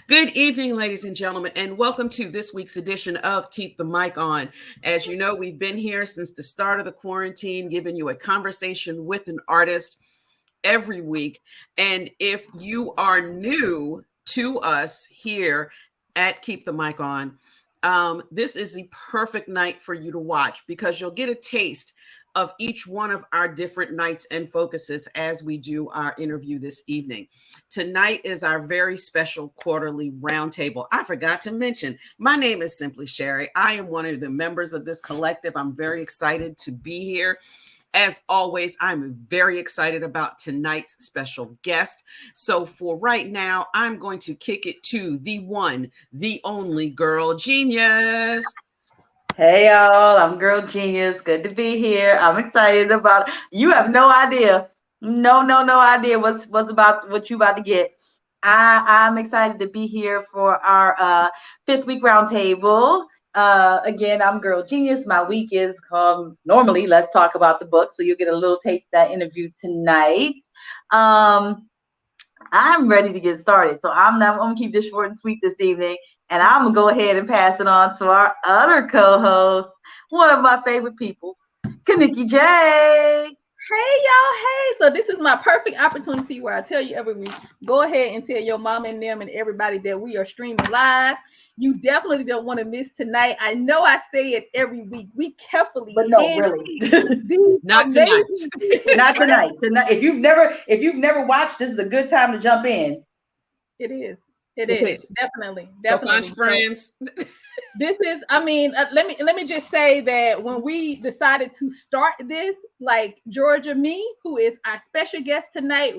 Good evening, ladies and gentlemen, and welcome to this week's edition of Keep the Mic On. As you know, we've been here since the start of the quarantine, giving you a conversation with an artist every week. And if you are new to us here at Keep the Mic On, this is the perfect night for you to watch because you'll get a taste of each one of our different nights and focuses as we do our interview this evening. Tonight is our very special quarterly roundtable. I forgot to mention, my name is Simply Sherry. I am one of the members of this collective. I'm very excited to be here. As always, I'm very excited about tonight's special guest. So for right now, I'm going to kick it to the one, the only Girl Genius. Hey y'all, I'm Girl Genius. Good to be here. I'm excited about it. You have no idea. No idea what's about what you about to get. I'm excited to be here for our fifth week roundtable. Again, I'm Girl Genius. My week is called normally Let's Talk About the Book. So you'll get a little taste of that interview tonight. I'm ready to get started. So I'm gonna keep this short and sweet this evening. And I'm going to go ahead and pass it on to our other co-host, one of my favorite people, Kaniki J. Hey, y'all. Hey. So this is my perfect opportunity where I tell you every week, go ahead and tell your mom and them and everybody that we are streaming live. You definitely don't want to miss tonight. I know I say it every week. We carefully. But no, really. Not tonight. Not tonight. Tonight. If you've never watched, this is a good time to jump in. It is. It is definitely. Go find friends. This is, I mean, let me just say that when we decided to start this, like GeorgiaMe, who is our special guest tonight,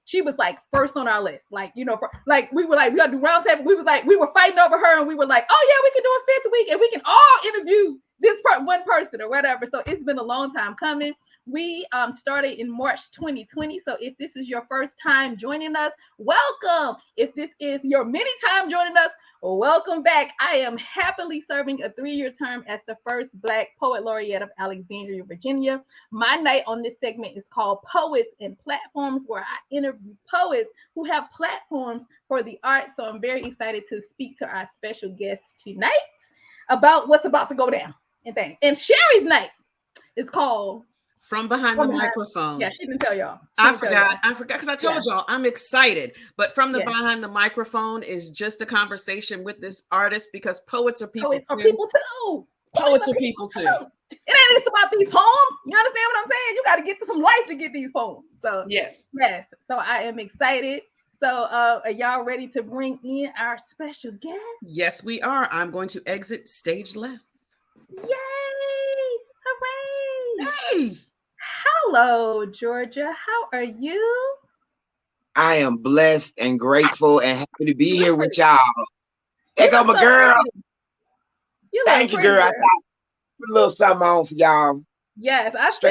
she was like first on our list. Like, you know, like we were like, we gotta do roundtable. We were fighting over her, and we were like, oh yeah, we can do a fifth week, and we can all interview this one person or whatever. So it's been a long time coming. We started in March 2020. So if this is your first time joining us, welcome. If this is your many time joining us, welcome back. I am happily serving a 3-year term as the first Black Poet Laureate of Alexandria, Virginia. My night on this segment is called Poets and Platforms, where I interview poets who have platforms for the arts. So I'm very excited to speak to our special guest tonight about what's about to go down and things. And Sherry's night is called From Behind the Microphone. Yeah, she didn't tell y'all. I forgot because I told y'all I'm excited. But From the Behind the Microphone is just a conversation with this artist because poets are people. Poets are people too. Poets are people too. It ain't just about these poems. You understand what I'm saying? You got to get to some life to get these poems. So yes. So I am excited. So are y'all ready to bring in our special guest? Yes, we are. I'm going to exit stage left. Yay! Hooray! Hey! Hello, Georgia. How are you? I am blessed and grateful and happy to be here with y'all. There go my girl. Thank you, girl. I put a little something on for y'all. Yes, I see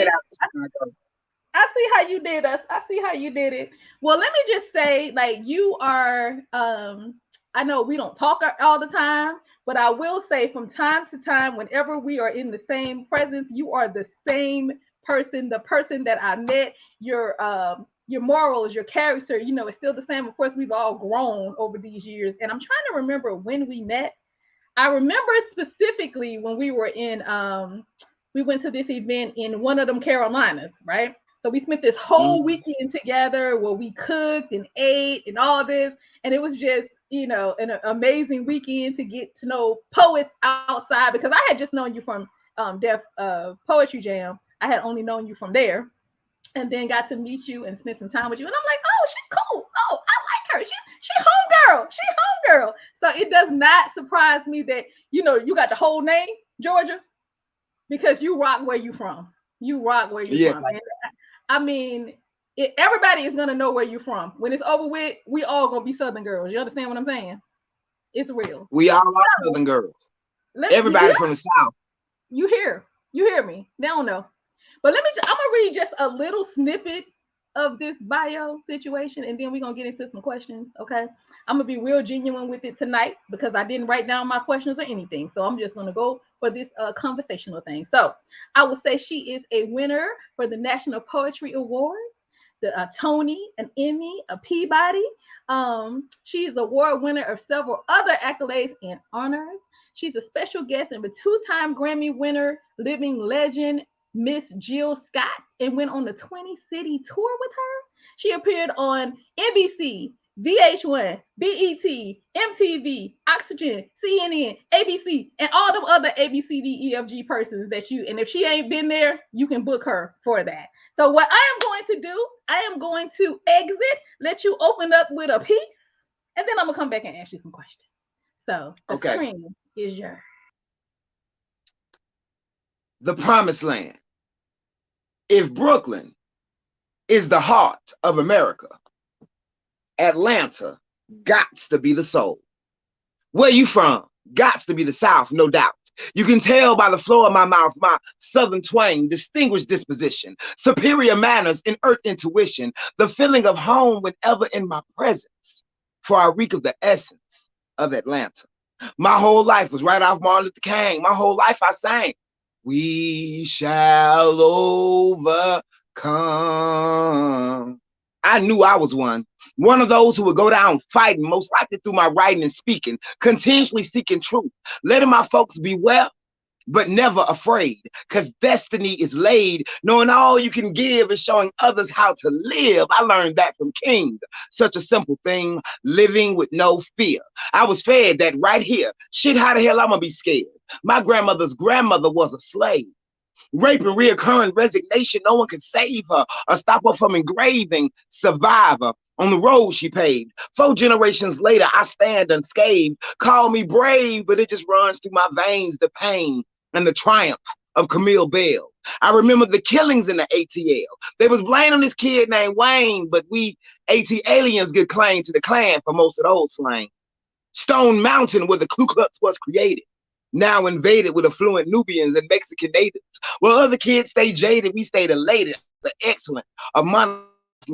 how you did us. I see how you did it. Well, let me just say, like, you are, I know we don't talk all the time, but I will say from time to time, whenever we are in the same presence, you are the same person, the person that I met, your morals, your character, you know, it's still the same. Of course, we've all grown over these years. And I'm trying to remember when we met. I remember specifically when we were in, we went to this event in one of them Carolinas, right? So we spent this whole weekend together where we cooked and ate and all this. And it was just, you know, an amazing weekend to get to know poets outside, because I had just known you from Def Poetry Jam. I had only known you from there, and then got to meet you and spend some time with you. And I'm like, oh, she's cool. Oh, I like her. She homegirl. She homegirl. So it does not surprise me that, you know, you got the whole name, Georgia, because you rock where you from. You rock where you from. And, I mean, everybody is going to know where you're from. When it's over with, we all going to be Southern girls. You understand what I'm saying? It's real. We all are Southern girls. Everybody from the South. You hear me. They don't know. But I'm going to read just a little snippet of this bio situation, and then we're going to get into some questions, okay? I'm going to be real genuine with it tonight because I didn't write down my questions or anything. So I'm just going to go for this conversational thing. So I will say she is a winner for the National Poetry Awards, a Tony, an Emmy, a Peabody. She's award winner of several other accolades and honors. She's a special guest of a 2-time Grammy winner, living legend Miss Jill Scott, and went on the 20-city tour with her. She appeared on NBC, VH1, BET, MTV, Oxygen, CNN, ABC, and all them other ABCDEFG persons that you, and if she ain't been there, you can book her for that. So what I am going to do, I am going to exit, let you open up with a piece, and then I'm gonna come back and ask you some questions. So the screen is yours. The promised land. If Brooklyn is the heart of America, Atlanta gots to be the soul. Where you from? Gots to be the South, no doubt. You can tell by the flow of my mouth, my southern twang, distinguished disposition, superior manners, and earth intuition, the feeling of home whenever in my presence, for I reek of the essence of Atlanta. My whole life was right off Martin Luther King. My whole life I sang, we shall overcome. I knew I was one of those who would go down fighting, most likely through my writing and speaking, continuously seeking truth, letting my folks be well, but never afraid, because destiny is laid, knowing all you can give is showing others how to live. I learned that from King. Such a simple thing, living with no fear. I was fed that right here. Shit, how the hell I'm gonna be scared? My grandmother's grandmother was a slave. Rape and reoccurring resignation, no one could save her or stop her from engraving survivor on the road she paved. 4 generations later, I stand unscathed. Call me brave, but it just runs through my veins, the pain and the triumph of Camille Bell. I remember the killings in the ATL. They was blaming this kid named Wayne, but we AT aliens get claim to the Klan for most of those slang. Stone Mountain, where the Ku Klux was created, now invaded with affluent Nubians and Mexican natives. While other kids stay jaded, we stayed elated. The excellent Amon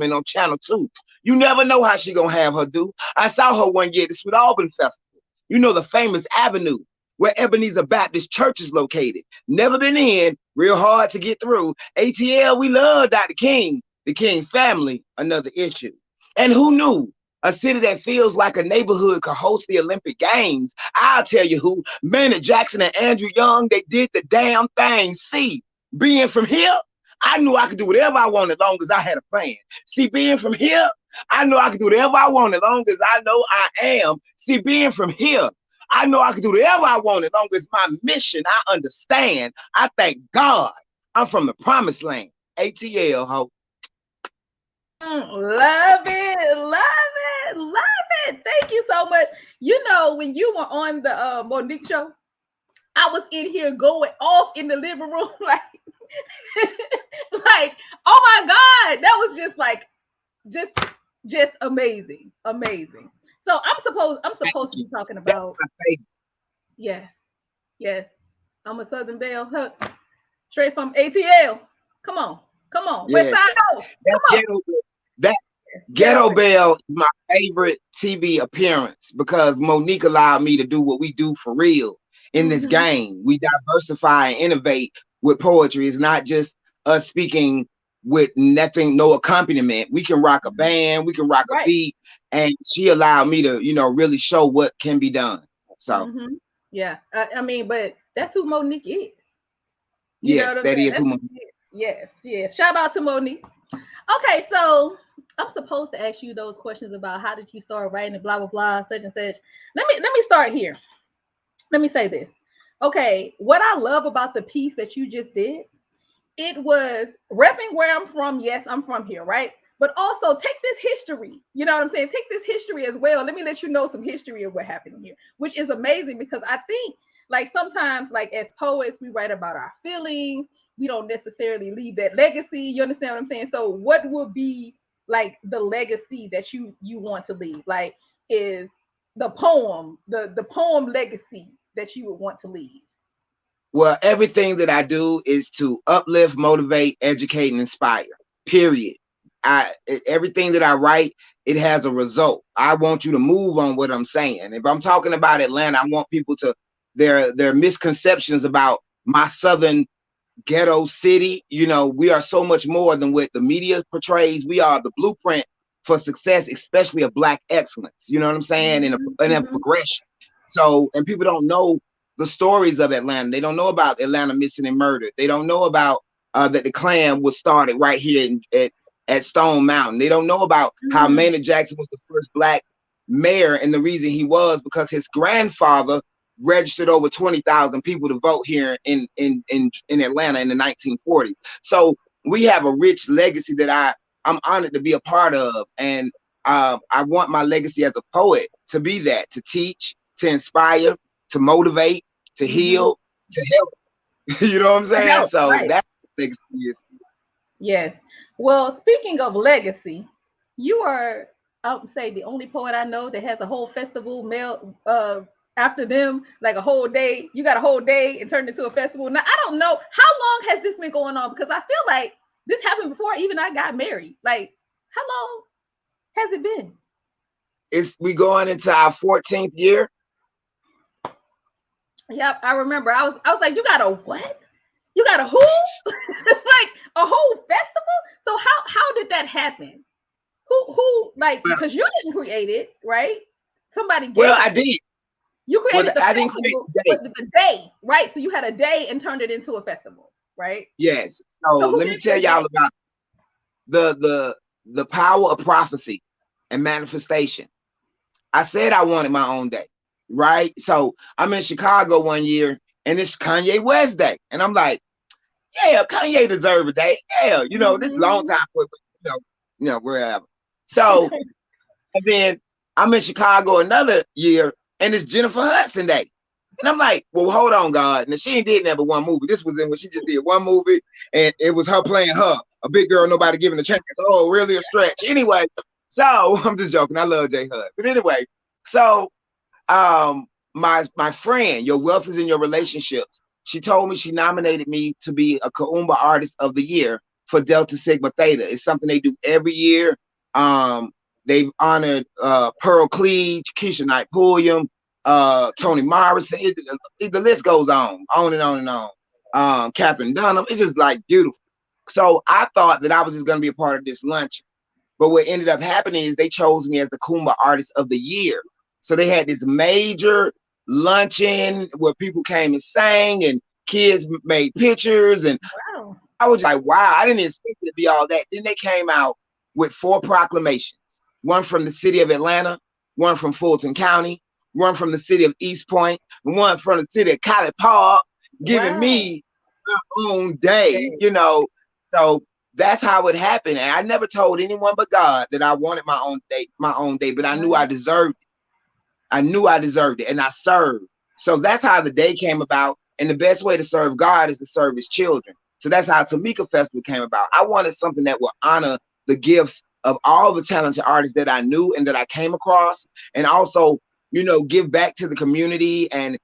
on Channel 2. You never know how she gonna have her do. I saw her one year, the Sweet Auburn Festival. You know, the famous avenue where Ebenezer Baptist Church is located. Never been in, real hard to get through. ATL, we love Dr. King. The King family, another issue. And who knew? A city that feels like a neighborhood could host the Olympic Games. I'll tell you who. Maynard Jackson and Andrew Young, they did the damn thing. See, being from here, I knew I could do whatever I wanted as long as I had a plan. See, being from here, I know I could do whatever I want as long as I know I am. See, being from here, I know I could do whatever I want as long as my mission, I understand. I thank God I'm from the promised land. ATL, ho. Love it, love it, love it. Thank you so much. You know, when you were on the Monique show, I was in here going off in the living room, like, oh my God, that was just like, just amazing, amazing. So I'm supposed to be talking about, yes, I'm a Southern Belle, straight from ATL. Come on, West Side. That Ghetto Belle is my favorite TV appearance because Monique allowed me to do what we do for real in this game. We diversify and innovate with poetry. It's not just us speaking with nothing, no accompaniment. We can rock a band, we can rock a beat, and she allowed me to, you know, really show what can be done. So yeah, I mean, but that's who Monique is. Yes, that is who Monique is. Yes. Shout out to Monique. Okay, so I'm supposed to ask you those questions about how did you start writing and blah blah blah, such and such. Let me start here. Let me say this. Okay, what I love about the piece that you just did, it was repping where I'm from. Yes, I'm from here, right? But also take this history. You know what I'm saying? Take this history as well. Let me let you know some history of what happened here, which is amazing because I think like sometimes like as poets, we write about our feelings. We don't necessarily leave that legacy. You understand what I'm saying? So what would be like the legacy that you want to leave? Like is the poem, the poem legacy that you would want to leave? Well, everything that I do is to uplift, motivate, educate, and inspire. Period. Everything that I write, it has a result. I want you to move on what I'm saying. If I'm talking about Atlanta, I want people to their misconceptions about my southern ghetto city. You know, we are so much more than what the media portrays. We are the blueprint for success, especially of Black excellence. You know what I'm saying? And a progression. So, and people don't know the stories of Atlanta. They don't know about Atlanta missing and murdered. They don't know about that the Klan was started right here at Stone Mountain. They don't know about how Maynard Jackson was the first Black mayor, and the reason he was because his grandfather registered over 20,000 people to vote here in Atlanta in the 1940s. So we have a rich legacy that I'm honored to be a part of, and I want my legacy as a poet to be that, to teach, to inspire, to motivate, to heal, to help. You know what I'm saying? Help, so right. That's what legacy is. Yes. Well, speaking of legacy, you are, I would say, the only poet I know that has a whole festival after them, like a whole day. You got a whole day and turned into a festival. Now, I don't know, how long has this been going on? Because I feel like this happened before even I got married. Like, how long has it been? We going into our 14th year. Yep, I remember. I was like, you got a what? You got a who? Like a whole festival? So how did that happen? Who like, because you didn't create it, right? Somebody gave Well, it I did. You created I didn't create the day, right? So you had a day and turned it into a festival, right? Yes. So let me tell y'all about the power of prophecy and manifestation. I said I wanted my own day, right? So I'm in Chicago one year, and it's Kanye West Day, and I'm like, yeah, Kanye deserves a day. Yeah, you know, this long time, but you know, wherever. So, and then I'm in Chicago another year, and it's Jennifer Hudson Day. And I'm like, well, hold on, God. And she did never one movie. This was in when she just did one movie, and it was her playing her, a big girl, nobody giving a chance. Oh, really a stretch. Anyway, so I'm just joking. I love J Hud. But anyway, so my friend, Your Wealth is in Your Relationships, she told me she nominated me to be a Kumba Artist of the Year for Delta Sigma Theta. It's something they do every year. They've honored Pearl Cleage, Keisha Knight Pulliam, Toni Morrison. The list goes on and on and on. Catherine Dunham. It's just like beautiful. So I thought that I was just going to be a part of this luncheon. But what ended up happening is they chose me as the Kumba Artist of the Year. So they had this major luncheon where people came and sang and kids made pictures. And wow. I was like, wow, I didn't expect it to be all that. Then they came out with 4 proclamations. One from the city of Atlanta, one from Fulton County, one from the city of East Point, and one from the city of College Park, giving me my own day, you know. So that's how it happened. And I never told anyone but God that I wanted my own day, but I knew I deserved it. I knew I deserved it, and I served. So that's how the day came about. And the best way to serve God is to serve his children. So that's how Tamika Festival came about. I wanted something that would honor the gifts of all the talented artists that I knew and that I came across, and also, you know, give back to the community and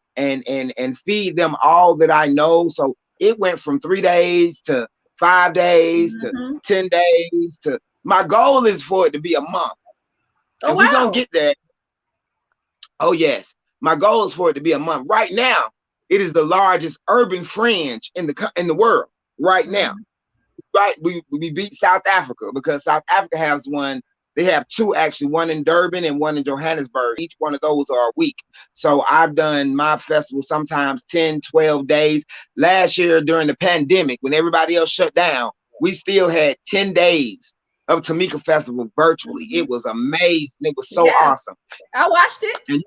feed them all that I know. So it went from 3 days to 5 days to 10 days to, my goal is for it to be a month. Oh, and we're gonna get there. Oh yes, my goal is for it to be a month. Right now, it is the largest urban fringe in the world. Right now, right? We beat South Africa because South Africa has one. They have 2 actually, one in Durban and one in Johannesburg. Each one of those are a week. So I've done my festival sometimes 10, 12 days. Last year during the pandemic, when everybody else shut down, we still had 10 days of Tamika Festival virtually. It was amazing. It was so awesome. I watched it.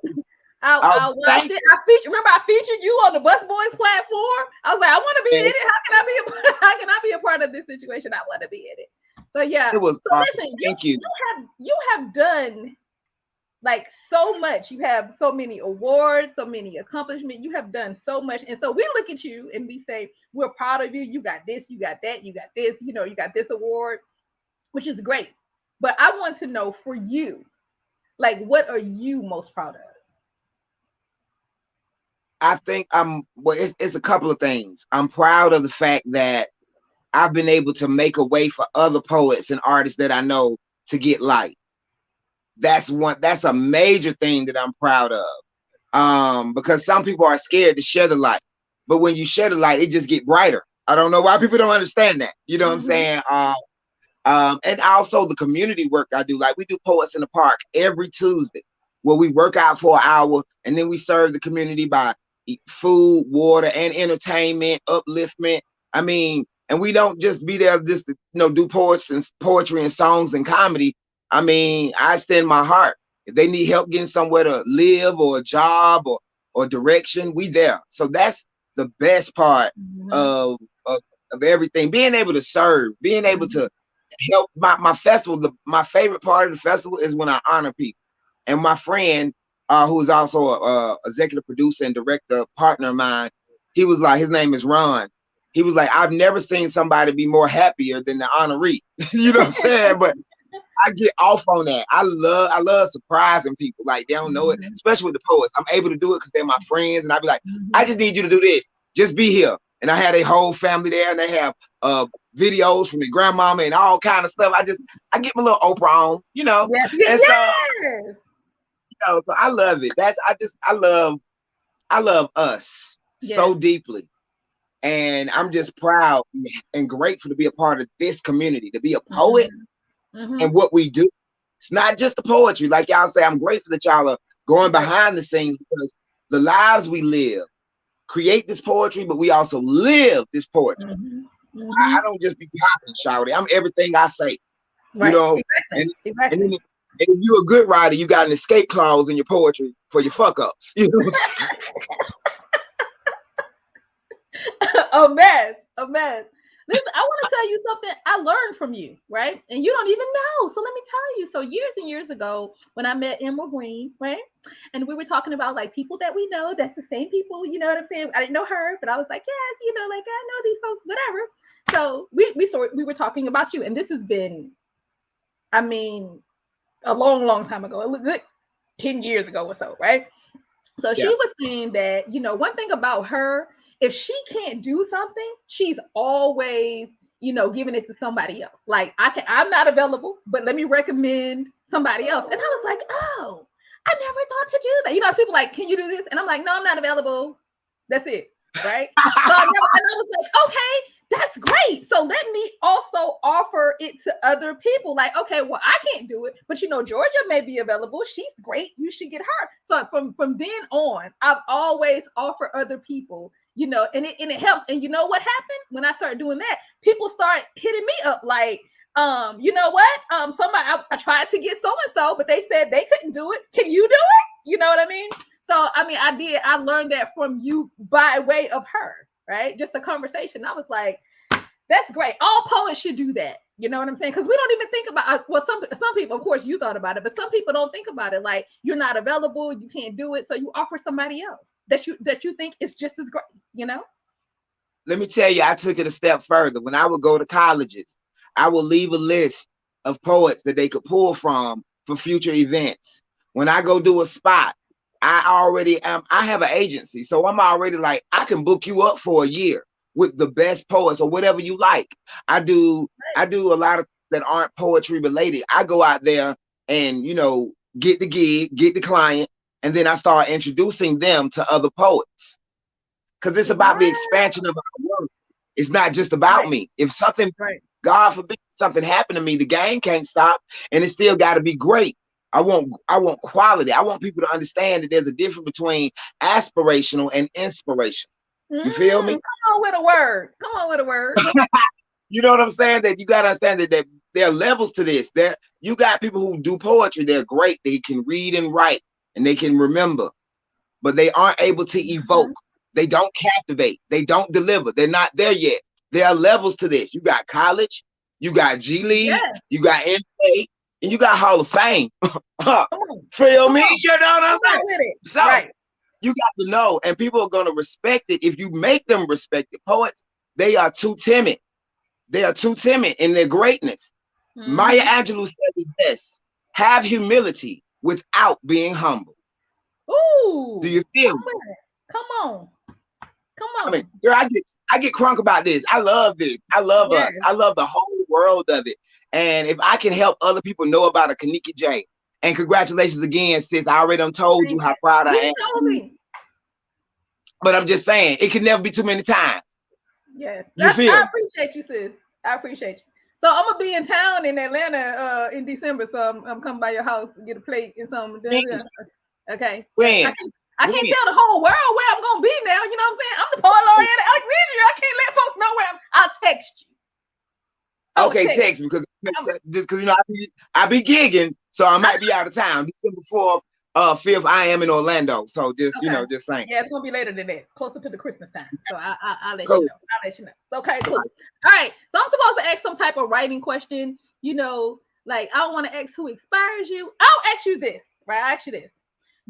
I watched it. Remember I featured you on the Bus Boys platform. I was like, I want to be in it. How can I be a part of this situation? I want to be in it. So yeah. It was awesome. Listen, thank you. You have done like so much. You have so many awards, so many accomplishments. You have done so much. And so we look at you and we say, we're proud of you. You got this, you got that, you got this, you know, you got this award, which is great. But I want to know for you, like, what are you most proud of? I think it's a couple of things. I'm proud of the fact that I've been able to make a way for other poets and artists that I know to get light. That's a major thing that I'm proud of. Because some people are scared to share the light. But when you share the light, it just get brighter. I don't know why people don't understand that. You know what I'm saying? And also the community work I do. Like we do Poets in the Park every Tuesday, where we work out for an hour and then we serve the community by food, water, and entertainment, upliftment. I mean, and we don't just be there just to, do poetry and songs and comedy. I mean, I extend my heart. If they need help getting somewhere to live or a job or direction, we there. So that's the best part of everything. Being able to serve, being able to help my festival. My favorite part of the festival is when I honor people. And my friend, who is also a executive producer and director, partner of mine, he was like, his name is Ron. He was like, I've never seen somebody be more happier than the honoree. You know what I'm saying? But I get off on that. I love surprising people. Like they don't know it, especially with the poets. I'm able to do it because they're my friends, and I be like, I just need you to do this. Just be here. And I had a whole family there, and they have videos from their grandmama and all kind of stuff. I get my little Oprah on, And so, so I love it. I love us so deeply. And I'm just proud and grateful to be a part of this community, to be a poet and what we do. It's not just the poetry. Like y'all say, I'm grateful that y'all are going behind the scenes, because the lives we live create this poetry, but we also live this poetry. I don't just be popping, shouting. I'm everything I say. Right. And if you're a good writer, you got an escape clause in your poetry for your fuck ups. You know A mess. Listen, I want to tell you something I learned from you, right? And you don't even know. So let me tell you. So years and years ago, when I met Emerald Green, right? And we were talking about like people that we know, that's the same people, you know what I'm saying? I didn't know her, but I was like, yes, like I know these folks, whatever. So we were talking about you. And this has been, I mean, a long time ago, like 10 years ago or so, right? So she was saying that, one thing about her, if she can't do something, she's always, giving it to somebody else. Like I'm not available, but let me recommend somebody else. And I was like, oh, I never thought to do that. People like, can you do this? And I'm like, no, I'm not available. That's it. Right. And I was like, okay, that's great. So let me also offer it to other people. Like, okay, well, I can't do it, but Georgia may be available. She's great. You should get her. So from then on, I've always offered other people, and it helps. And you know what happened when I started doing that? People start hitting me up like, you know what? Somebody I tried to get so-and-so, but they said they couldn't do it. Can you do it? You know what I mean? So I mean, I learned that from you by way of her, right? Just a conversation. I was like, that's great. All poets should do that. You know what I'm saying? Because we don't even think about, well, some people, of course, you thought about it, but some people don't think about it. Like, you're not available, you can't do it, so you offer somebody else that you think is just as great. Let me tell you, I took it a step further. When I would go to colleges, I would leave a list of poets that they could pull from for future events. When I go do a spot, I have an agency, so I'm already like, I can book you up for a year with the best poets or whatever you like. I do a lot of that aren't poetry related. I go out there and get the gig, get the client, and then I start introducing them to other poets. Because it's about the expansion of our work. It's not just about me. If something, God forbid, something happened to me, the game can't stop, and it still got to be great. I want quality. I want people to understand that there's a difference between aspirational and inspirational. You feel me? Come on with a word. You know what I'm saying? That you got to understand that there are levels to this. You got people who do poetry. They're great. They can read and write, and they can remember, but they aren't able to evoke. They don't captivate. They don't deliver. They're not there yet. There are levels to this. You got college, you got G League, you got NBA, and you got Hall of Fame. Feel me? You know what I'm saying? So you got to know, and people are going to respect it if you make them respect it. Poets, they are too timid. They are too timid in their greatness. Maya Angelou said this: have humility without being humble. Ooh, do you feel me? Come on. I mean, girl, I get crunk about this. I love this. I love us. I love the whole world of it. And if I can help other people know about a Kanika J, and congratulations again, sis. I already done told you how proud I am. Told me. But I'm just saying, it can never be too many times. Yes. You feel? I appreciate you, sis. I appreciate you. So I'm gonna be in town in Atlanta in December. So I'm coming by your house to get a plate and something. Okay. When? I can't tell the whole world where I'm gonna be now. You know what I'm saying? I'm the poet laureate of Alexandria. I can't let folks know where I'll text you. Okay, text me because you know I be gigging, so I might be out of town. December 4th, 5th, I am in Orlando. So just you know, just saying. Yeah, it's gonna be later than that, closer to the Christmas time. So I'll let Cool. you know. I'll let you know. Okay, cool. All right. So I'm supposed to ask some type of writing question. You know, like I don't want to ask who inspires you. I'll ask you this, right? I'll ask you this.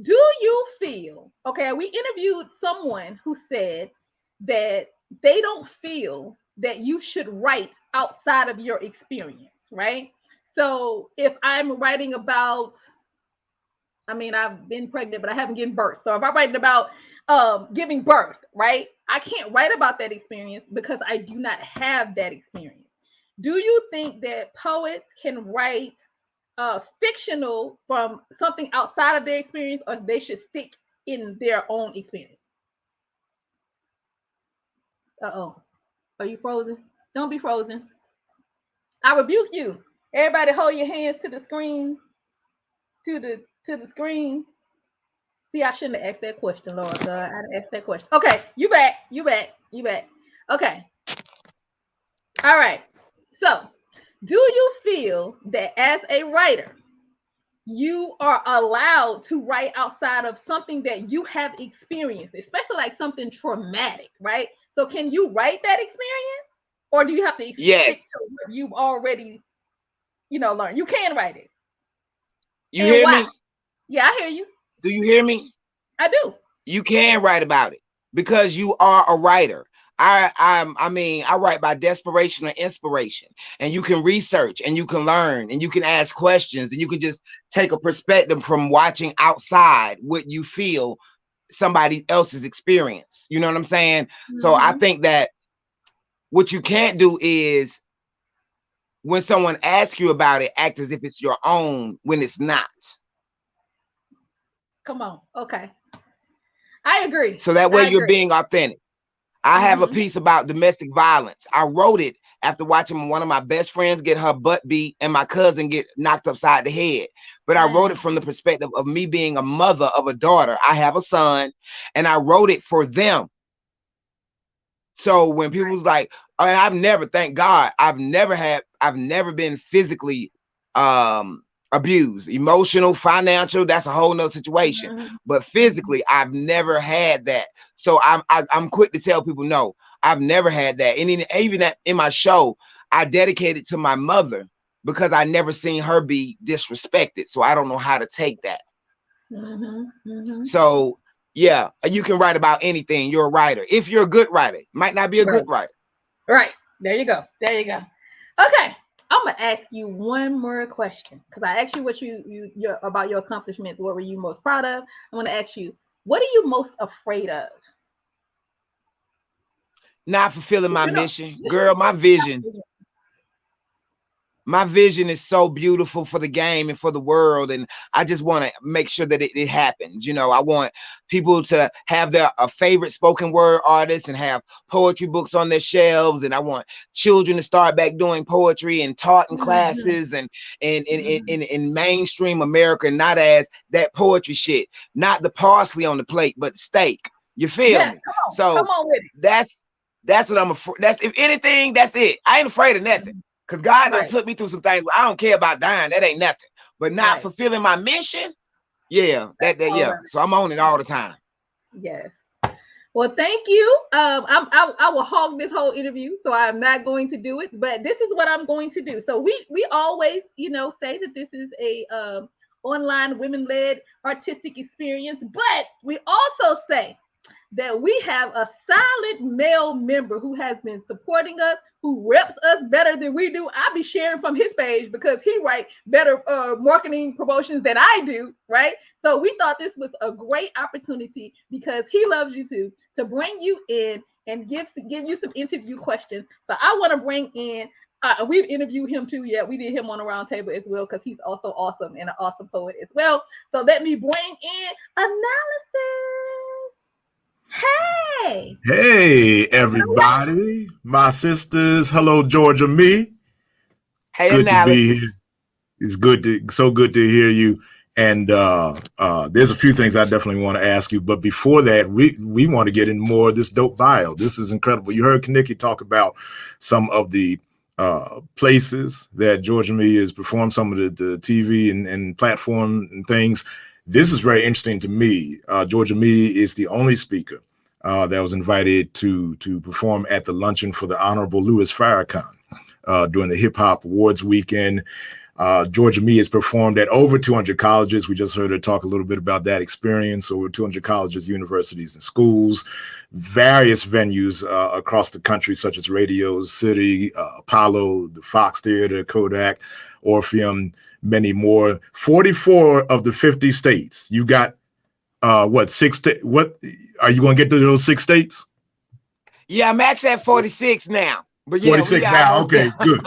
Do you feel okay? We interviewed someone who said that they don't feel that you should write outside of your experience, right? So if I'm writing about, I mean, I've been pregnant, but I haven't given birth. So if I'm writing about giving birth, right? I can't write about that experience because I do not have that experience. Do you think that poets can write fictional from something outside of their experience, or they should stick in their own experience? Uh-oh. Are you frozen? Don't be frozen. I rebuke you. Everybody hold your hands to the screen. To the screen. See, I shouldn't have asked that question, Lord God. I didn't ask that question. Okay, you back. Okay. All right. So, do you feel that as a writer, you are allowed to write outside of something that you have experienced, especially like something traumatic, right? So can you write that experience, or do you have to Yes. what you've already, learned? You can write it. You hear me? Yeah, I hear you. Do you hear me? I do. You can write about it because you are a writer. I mean, I write by desperation or inspiration, and you can research and you can learn and you can ask questions and you can just take a perspective from watching outside what you feel somebody else's experience. You know what I'm saying? Mm-hmm. So I think that what you can't do is when someone asks you about it, act as if it's your own when it's not. Come on. Okay. I agree. So that way you're being authentic. I have a piece about domestic violence. I wrote it after watching one of my best friends get her butt beat and my cousin get knocked upside the head. But I wrote it from the perspective of me being a mother of a daughter. I have a son, and I wrote it for them. So when people was like, and I've never, thank God, I've never been physically abused, emotional, financial, that's a whole nother situation. But physically, I've never had that. So I'm quick to tell people, no, I've never had that. And even that in my show, I dedicated to my mother because I never seen her be disrespected. So I don't know how to take that. So yeah, you can write about anything. You're a writer. If you're a good writer, might not be a good writer. Right. There you go. Okay. I'm gonna ask you one more question because I asked you what you about your accomplishments. What were you most proud of? I'm gonna ask you, what are you most afraid of? Not fulfilling my mission, girl. My vision is so beautiful for the game and for the world, and I just want to make sure that it happens. You know, I want people to have their favorite spoken word artists and have poetry books on their shelves, and I want children to start back doing poetry and taught in classes and in mainstream America, not as that poetry shit, not the parsley on the plate, but steak. You feel me? Come on with it. That's what I'm afraid. That's, if anything, that's it. I ain't afraid of nothing. Because God done took me through some things. I don't care about dying. That ain't nothing. But not fulfilling my mission, yeah, yeah. So I'm on it all the time. Yes. Well, thank you. I will hog this whole interview, so I'm not going to do it. But this is what I'm going to do. So we always, say that this is a online women-led artistic experience, but we also say that we have a solid male member who has been supporting us, who reps us better than we do. I be sharing from his page because he write better marketing promotions than I do, right? So we thought this was a great opportunity because he loves you too, to bring you in and give you some interview questions. So I want to bring in, we've interviewed him too. Yeah, we did him on a round table as well because he's also awesome and an awesome poet as well. So let me bring in Analysis. Hey, everybody. My sisters. Hello, GeorgiaMe. Hey, Good to be analysis. here. It's so good to hear you. And there's a few things I definitely want to ask you. But before that, we want to get in more of this dope bio. This is incredible. You heard Kaniki talk about some of the places that GeorgiaMe has performed, some of the TV and platform and things. This is very interesting to me. GeorgiaMe is the only speaker that was invited to perform at the luncheon for the Honorable Louis Farrakhan during the Hip Hop Awards weekend. GeorgiaMe has performed at over 200 colleges. We just heard her talk a little bit about that experience. Over 200 colleges, universities, and schools, various venues across the country, such as Radio City, Apollo, the Fox Theater, Kodak, Orpheum, many more. 44 of the 50 states. You got what are you going to get to those 6 states? Yeah, I'm actually at 46 now. But yeah, 46 now. Okay, good.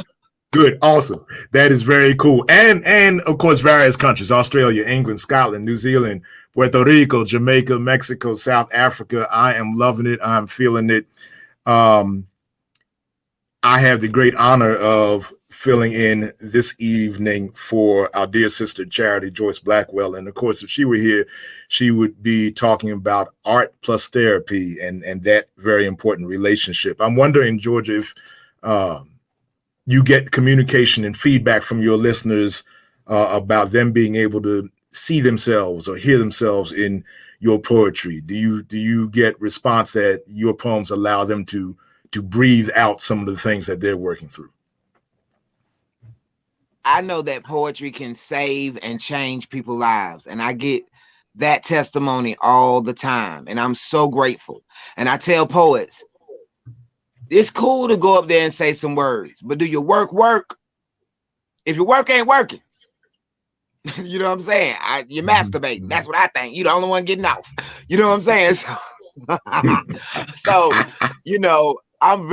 Good, awesome. That is very cool. And of course, various countries: Australia, England, Scotland, New Zealand, Puerto Rico, Jamaica, Mexico, South Africa. I am loving it. I'm feeling it. I have the great honor of filling in this evening for our dear sister Charity Joyce Blackwell. And of course, if she were here, she would be talking about art plus therapy and that very important relationship. I'm wondering, Georgia, if you get communication and feedback from your listeners about them being able to see themselves or hear themselves in your poetry. Do you get response that your poems allow them to breathe out some of the things that they're working through? I know that poetry can save and change people's lives, and I get that testimony all the time, and I'm so grateful. And I tell poets, it's cool to go up there and say some words, but do your work? If your work ain't working, you know what I'm saying? You're masturbating. That's what I think. You're the only one getting off. You know what I'm saying? So you know, I'm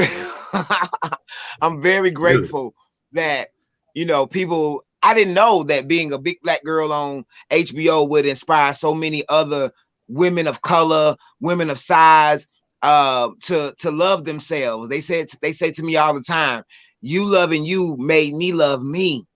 very grateful that, you know, people. I didn't know that being a big black girl on HBO would inspire so many other women of color, women of size, to love themselves. They say to me all the time, "You loving you made me love me,"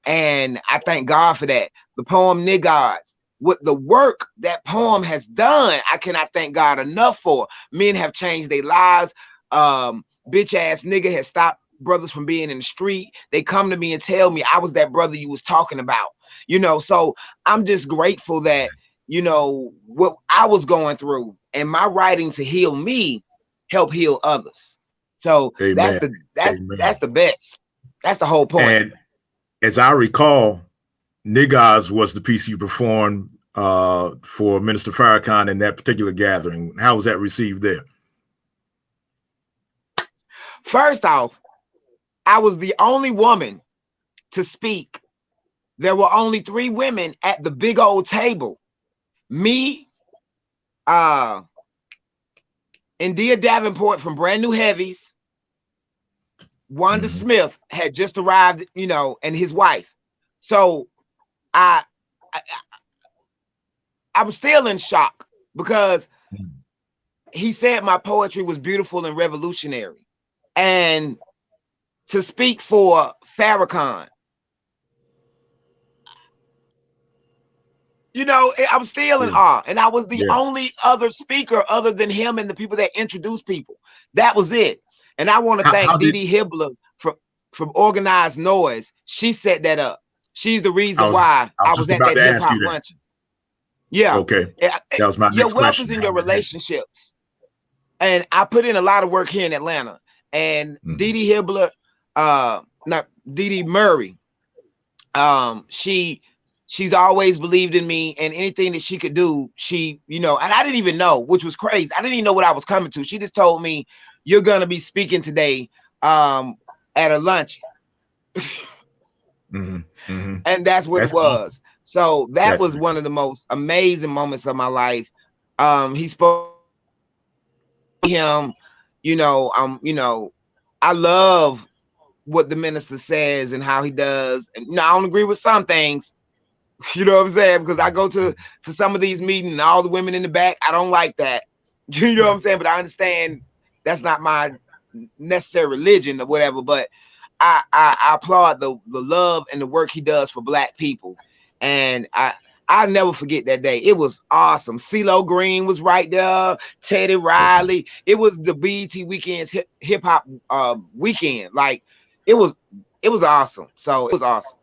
and I thank God for that. The poem "Niggards," what the work that poem has done, I cannot thank God enough for. Men have changed their lives. Bitch ass nigga has stopped brothers from being in the street. They come to me and tell me I was that brother you was talking about. You know, so I'm just grateful that, you know, what I was going through and my writing to heal me help heal others. So Amen. that's the best. That's the whole point. And as I recall, Niggas was the piece you performed for Minister Farrakhan in that particular gathering. How was that received there? First off, I was the only woman to speak. There were only 3 women at the big old table. Me, India Davenport from Brand New Heavies, Wanda Smith had just arrived, you know, and his wife. So I'm still in shock because he said my poetry was beautiful and revolutionary. And to speak for Farrakhan, you know, I'm still in awe. And I was the only other speaker other than him and the people that introduced people. That was it. And I want to thank Dee Dee Hibbler from Organized Noise. She set that up. She's the reason why I was at that hip hop luncheon. Yeah. Okay. That was my next question. Your wealth is in your relationships. And I put in a lot of work here in Atlanta. And Dee Dee Hibbler, not Dee Dee Murray, she's always believed in me, and anything that she could do, she, you know, and I didn't even know, which was crazy. I didn't even know what I was coming to. She just told me, "You're gonna be speaking today at a lunch." And that's what it was. So that was one of the most amazing moments of my life. He spoke him, you know, I love what the minister says and how he does. And you know, I don't agree with some things, you know what I'm saying? Because I go to some of these meetings and all the women in the back, I don't like that. You know what I'm saying? But I understand that's not my necessary religion or whatever. But I applaud the love and the work he does for Black people. And I'll never forget that day. It was awesome. CeeLo Green was right there. Teddy Riley. It was the BET Weekend's hip hop weekend. Like it was awesome. So it was awesome.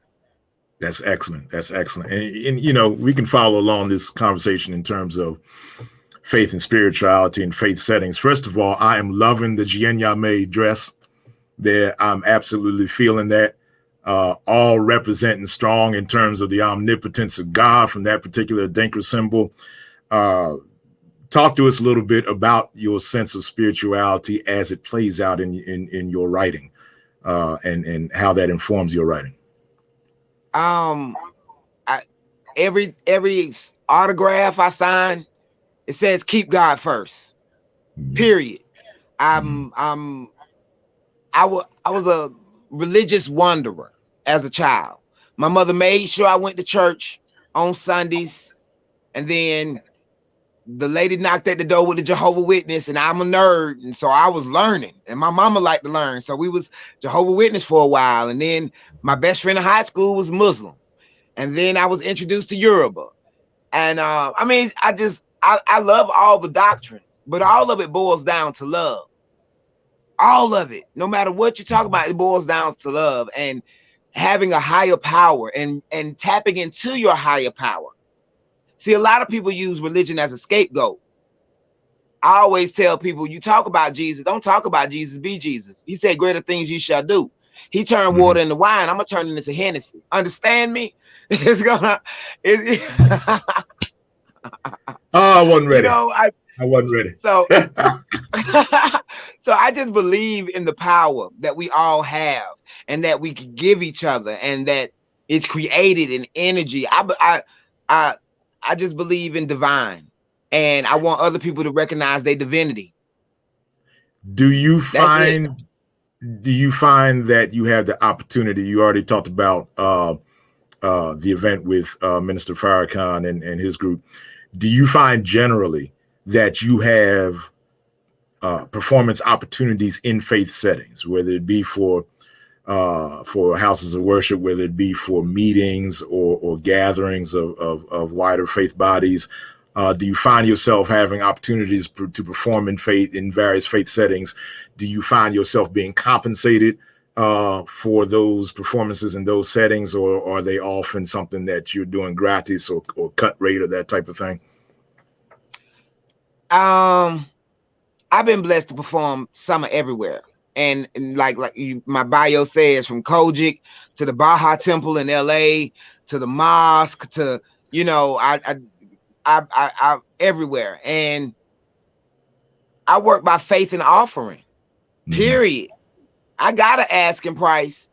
That's excellent. That's excellent. And you know, we can follow along this conversation in terms of faith and spirituality and faith settings. First of all, I am loving the GeorgiaMe dress there. I'm absolutely feeling that. All representing strong in terms of the omnipotence of God from that particular Dinker symbol. Talk to us a little bit about your sense of spirituality as it plays out in your writing, and how that informs your writing. Every autograph I sign, it says keep God first. Period. I was a religious wanderer as a child. My mother made sure I went to church on Sundays, and then the lady knocked at the door with a Jehovah's Witness, and I'm a nerd, and so I was learning, and my mama liked to learn, so we was Jehovah's Witness for a while, and then my best friend in high school was Muslim, and then I was introduced to Yoruba, and I mean, I love all the doctrines, but all of it boils down to love. All of it, no matter what you talk about, it boils down to love and having a higher power and tapping into your higher power. See, a lot of people use religion as a scapegoat. I always tell people, you talk about Jesus, don't talk about Jesus, be Jesus. He said, greater things you shall do. He turned water into wine. I'm going to turn it into Hennessy. Understand me? It's gonna. I wasn't ready. You know, I wasn't ready. So, so I just believe in the power that we all have and that we can give each other, and that it's created in energy. I just believe in divine, and I want other people to recognize their divinity. Do you find that you have the opportunity? You already talked about the event with Minister Farrakhan and his group. Do you find generally that you have performance opportunities in faith settings, whether it be for houses of worship, whether it be for meetings or gatherings of wider faith bodies? Do you find yourself having opportunities to perform in various faith settings? Do you find yourself being compensated for those performances in those settings, or are they often something that you're doing gratis or cut rate or that type of thing? I've been blessed to perform summer everywhere. And like my bio says, from Kojic to the Baja Temple in LA, to the mosque, to, you know, I everywhere. And I work by faith and offering, period. I got to asking price,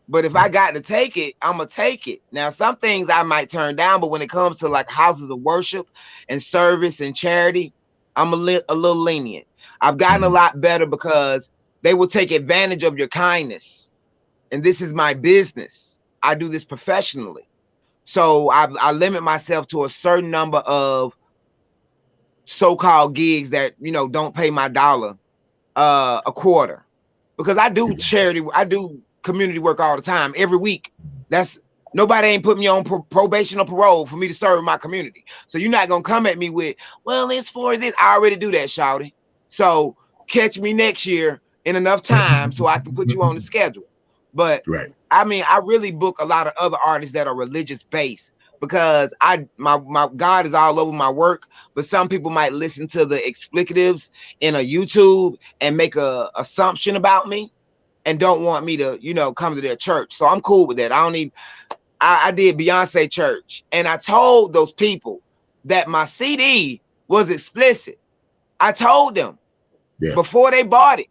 but if I got to take it, I'm going to take it. Now, some things I might turn down, but when it comes to like houses of worship and service and charity, I'm a little lenient. I've gotten a lot better because they will take advantage of your kindness. And this is my business. I do this professionally. So I limit myself to a certain number of so-called gigs that, you know, don't pay my dollar a quarter. Because I do charity, I do community work all the time, every week. Nobody ain't put me on probation or parole for me to serve my community. So you're not gonna come at me with, well, it's for this. I already do that, shawty. So catch me next year in enough time so I can put you on the schedule. But I mean, I really book a lot of other artists that are religious based, because my God is all over my work. But some people might listen to the explicatives in a YouTube and make a assumption about me and don't want me to, you know, come to their church. So I'm cool with that. I did Beyonce church, and I told those people that my CD was explicit. I told them before they bought it.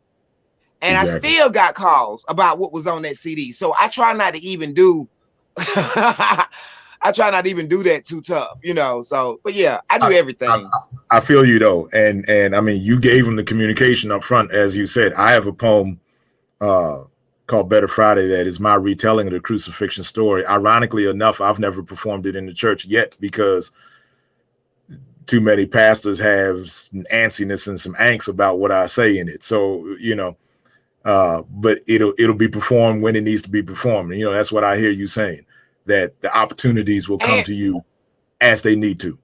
And I still got calls about what was on that CD. So I try not to even do I try not to even do that too tough, you know. So, but yeah, I do everything. I feel you though. And I mean, you gave them the communication up front, as you said. I have a poem called Better Friday that is my retelling of the crucifixion story. Ironically enough, I've never performed it in the church yet, because too many pastors have some antsiness and some angst about what I say in it. So, but it'll be performed when it needs to be performed. You know, that's what I hear you saying, that the opportunities will come to you as they need to.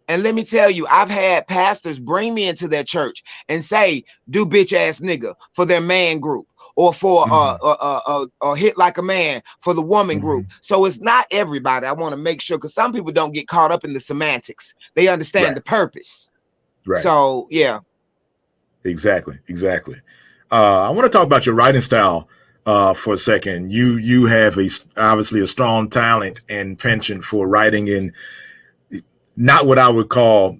And let me tell you, I've had pastors bring me into their church and say, do bitch ass nigga for their man group, or for hit like a man for the woman group. So it's not everybody. I want to make sure, because some people don't get caught up in the semantics. They understand the purpose. Right. So yeah. Exactly. I want to talk about your writing style for a second. You have obviously a strong talent and penchant for writing in not what I would call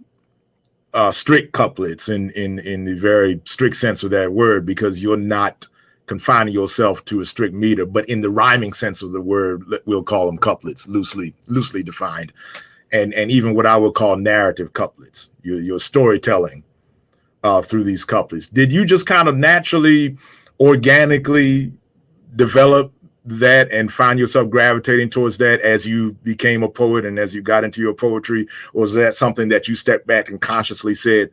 strict couplets in the very strict sense of that word, because you're not confining yourself to a strict meter, but in the rhyming sense of the word, we'll call them couplets, loosely defined, and even what I would call narrative couplets, your storytelling through these couplets. Did you just kind of naturally, organically develop that and find yourself gravitating towards that as you became a poet and as you got into your poetry? Or was that something that you stepped back and consciously said,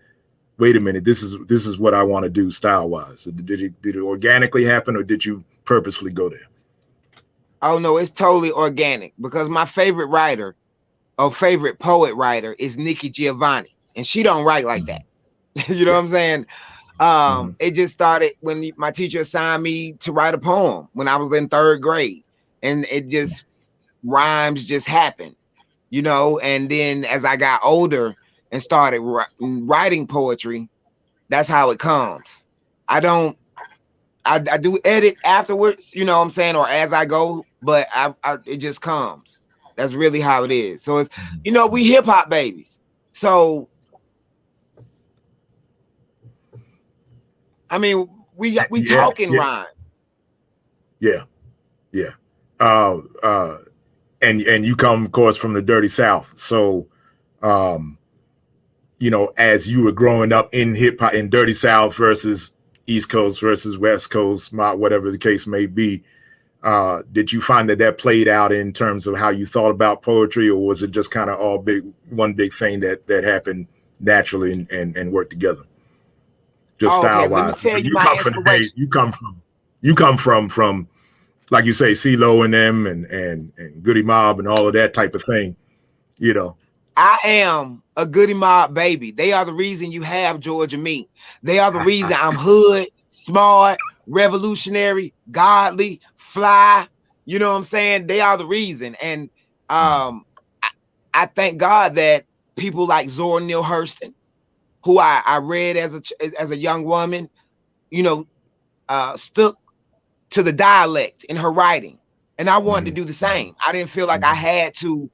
wait a minute, this is what I want to do style wise? Did it organically happen, or did you purposefully go there? Oh no, it's totally organic, because my favorite writer or favorite poet writer is Nikki Giovanni, and she don't write like that. You know what I'm saying? It just started when my teacher assigned me to write a poem when I was in 3rd grade, and it just rhymes just happened, you know. And then as I got older and started writing poetry, that's how it comes. I do edit afterwards, you know what I'm saying, or as I go, but it just comes. That's really how it is. So it's, you know, we hip hop babies, so I mean, we talk in rhyme. Yeah. And you come, of course, from the dirty South. So, you know, as you were growing up in hip hop, in dirty South versus East Coast versus West Coast, whatever the case may be, did you find that played out in terms of how you thought about poetry, or was it just kind of all one big thing that happened naturally and worked together? Just style wise, you come from like you say, CeeLo and them and Goody Mob and all of that type of thing, you know. I am a Goody Mob baby. They are the reason you have GeorgiaMe. They are the reason I'm hood, smart, revolutionary, godly, fly. You know what I'm saying? They are the reason. And I thank God that people like Zora Neale Hurston, who I read as a young woman, you know, stuck to the dialect in her writing. And I wanted to do the same. I didn't feel like I had to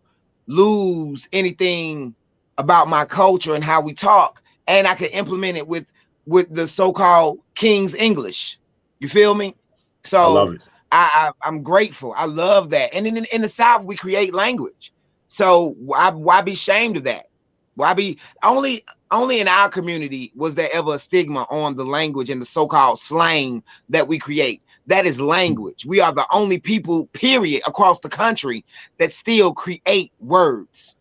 lose anything about my culture and how we talk, and I could implement it with the so-called King's English. You feel me? So I love it. I'm grateful. I love that. And in the South, we create language. So why be ashamed of that? Why be only in our community was there ever a stigma on the language and the so-called slang that we create? That is language. We are the only people, period, across the country that still create words.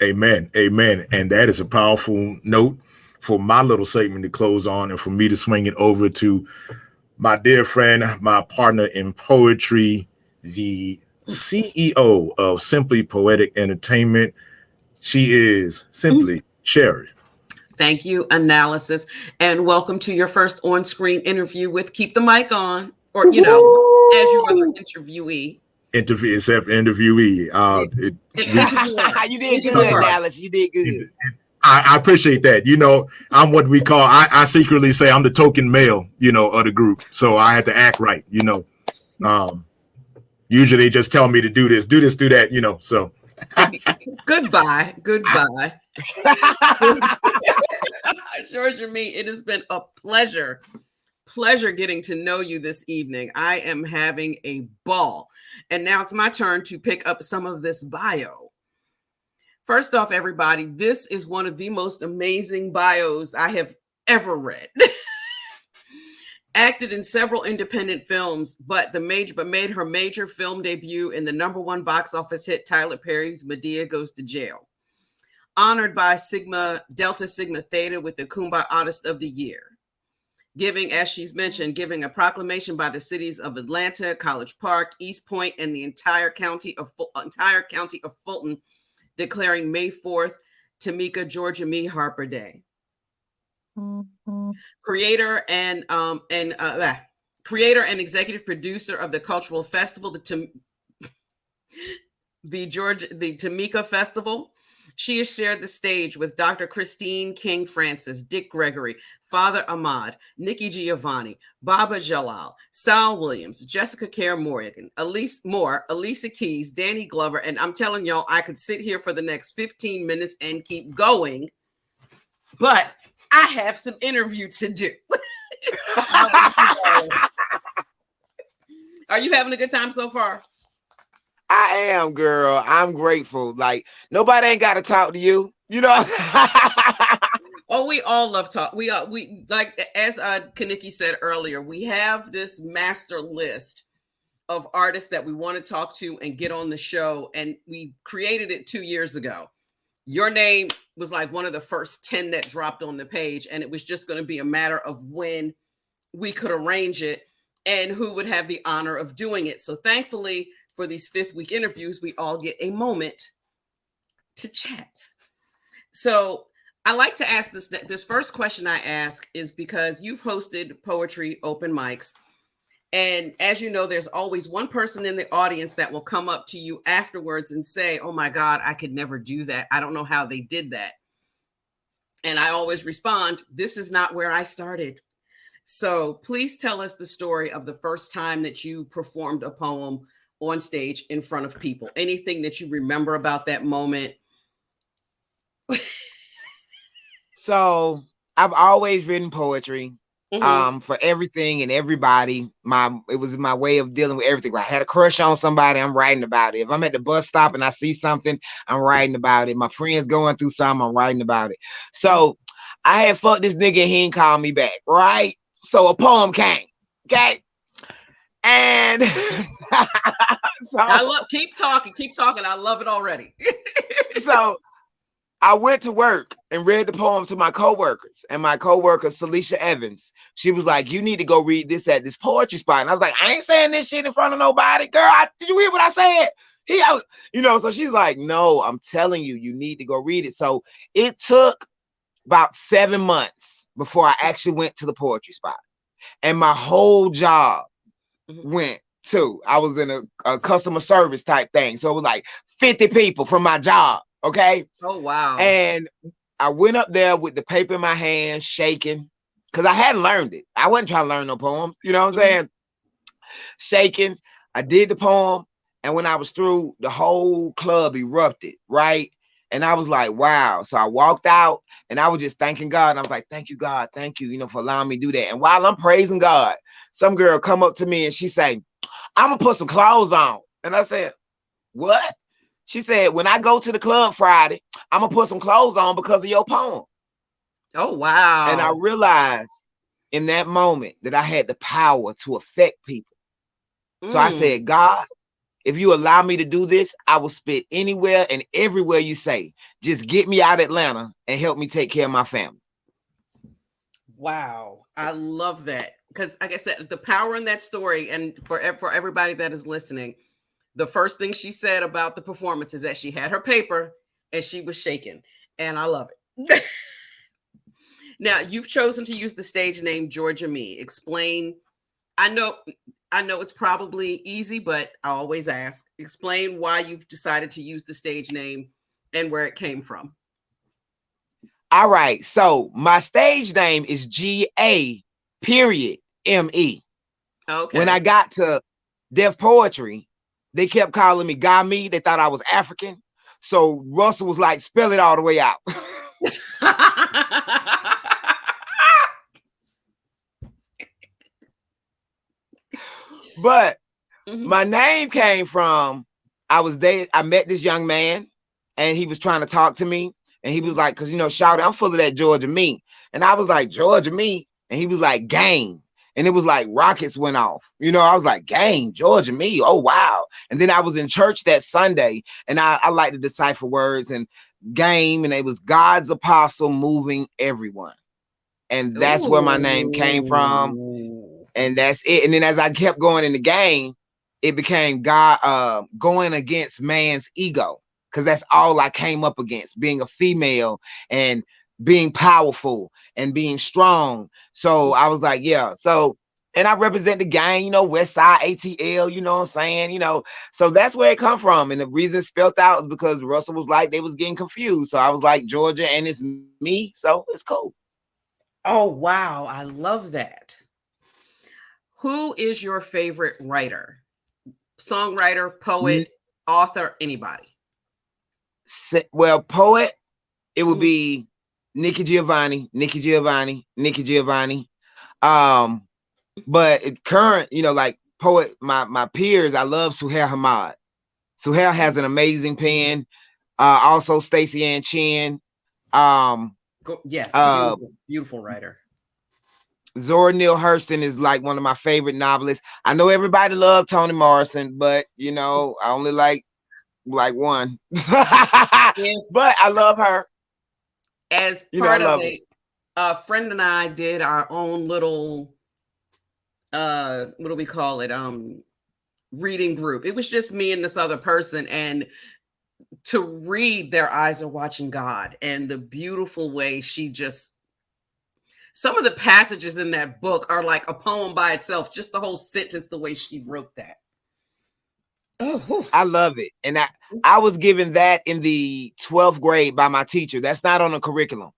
Amen. And that is a powerful note for my little segment to close on, and for me to swing it over to my dear friend, my partner in poetry, the CEO of Simply Poetic Entertainment. She is Simply Sherry. Thank you, Analysis. And welcome to your first on-screen interview with Keep the Mic On, or, you know, as your other interviewee. Interviewee. You did good, Dallas. You did good. I appreciate that. You know, I'm what we call, I secretly say I'm the token male, you know, of the group. So I had to act right, you know. Usually they just tell me to do this, do that, you know, so. Goodbye. GeorgiaMe, it has been a pleasure getting to know you this evening. I am having a ball. And now it's my turn to pick up some of this bio. First off, everybody, this is one of the most amazing bios I have ever read. Acted in several independent films, but made her major film debut in the #1 box office hit Tyler Perry's Madea Goes to Jail. honored by Delta Sigma Theta with the Kumba Artist of the Year. Giving, as she's mentioned, giving a proclamation by the cities of Atlanta, College Park, East Point, and the entire county of Fulton, declaring May 4th Tamika GeorgiaMe Harper Day. Creator and executive producer of the cultural festival, the Tamika Festival. She has shared the stage with Dr. Christine King Francis, Dick Gregory, Father Ahmad, Nikki Giovanni, Baba Jalal, Sal Williams, Jessica Care Morgan, Alicia Keys, Danny Glover, and I'm telling y'all, I could sit here for the next 15 minutes and keep going, but I have some interview to do. Are you having a good time so far? I am, girl. I'm grateful. Like, nobody ain't got to talk to you. You know? Oh, we all love talk. We like, as Kaniki said earlier, we have this master list of artists that we want to talk to and get on the show. And we created it 2 years ago. Your name was like one of the first 10 that dropped on the page. And it was just going to be a matter of when we could arrange it and who would have the honor of doing it. So thankfully, for these 5th week interviews, we all get a moment to chat. So I like to ask this first question I ask is because you've hosted poetry open mics. And as you know, there's always one person in the audience that will come up to you afterwards and say, oh my God, I could never do that. I don't know how they did that. And I always respond, this is not where I started. So please tell us the story of the first time that you performed a poem on stage in front of people. Anything that you remember about that moment? So I've always written poetry for everything and everybody. It was my way of dealing with everything. If I had a crush on somebody, I'm writing about it. If I'm at the bus stop and I see something, I'm writing about it. My friends going through something, I'm writing about it. So I had fucked this nigga and he ain't called me back, right? So a poem came, okay? And so keep talking. I love it already. So I went to work and read the poem to my coworkers, and my coworker, Celicia Evans, she was like, you need to go read this at this poetry spot. And I was like, I ain't saying this shit in front of nobody. Girl, did you hear what I said? So she's like, no, I'm telling you, you need to go read it. So it took about 7 months before I actually went to the poetry spot. And my whole job went to. I was in a customer service type thing. So it was like 50 people from my job. Okay. Oh, wow. And I went up there with the paper in my hand, shaking, because I hadn't learned it. I wasn't trying to learn no poems. You know what I'm saying? Shaking. I did the poem. And when I was through, the whole club erupted. Right. And I was like, wow. So I walked out and I was just thanking God. And I was like, thank you, God. Thank you, for allowing me to do that. And while I'm praising God, some girl come up to me and she say, I'm going to put some clothes on. And I said, what? She said, when I go to the club Friday, I'm going to put some clothes on because of your poem. Oh, wow. And I realized in that moment that I had the power to affect people. So I said, God, if you allow me to do this, I will spit anywhere and everywhere you say. Just get me out of Atlanta and help me take care of my family. Wow. I love that. Because like I said, the power in that story, and for everybody that is listening, the first thing she said about the performance is that she had her paper and she was shaking. And I love it. Now, you've chosen to use the stage name GeorgiaMe. Explain. I know it's probably easy, but I always ask. Explain why you've decided to use the stage name and where it came from. All right. So my stage name is GA.ME. Okay. When I got to Def Poetry, they kept calling me Gami. They thought I was African. So Russell was like, spell it all the way out. But my name came from, I met this young man and he was trying to talk to me. And he was like, because, shout out, I'm full of that GeorgiaMe. And I was like, GeorgiaMe. And he was like, gang. And it was like rockets went off. I was like, gang, GeorgiaMe. Oh, wow. And then I was in church that Sunday and I like to decipher words. And game, and it was God's apostle moving everyone. And that's where my name came from. And that's it. And then as I kept going in the game, it became God going against man's ego. Because that's all I came up against, being a female and being powerful and being strong. So I was like, yeah. So, and I represent the gang, you know, West Side ATL, you know what I'm saying? You know, so that's where it come from. And the reason it's spelled out is because Russell was like, they was getting confused. So I was like, Georgia, and it's me. So it's cool. Oh, wow. I love that. Who is your favorite writer? Songwriter, poet, author, anybody? Well, poet, it would be Nikki Giovanni. But current, you know, like poet, my peers, I love Suhail Hamad. Suhail has an amazing pen. Also Stacey Ann Chin. Yes, beautiful writer. Zora Neale Hurston is like one of my favorite novelists. I know everybody loved Toni Morrison, but you know, I only like one. But I love her. As part of a friend and I did our own little what do we call it? Reading group. It was just me and this other person, and to read Their Eyes Are Watching God, and the beautiful way she just, some of the passages in that book are like a poem by itself, just the whole sentence, the way she wrote that. Oh, I love it. And I was given that in the 12th grade by my teacher. That's not on the curriculum.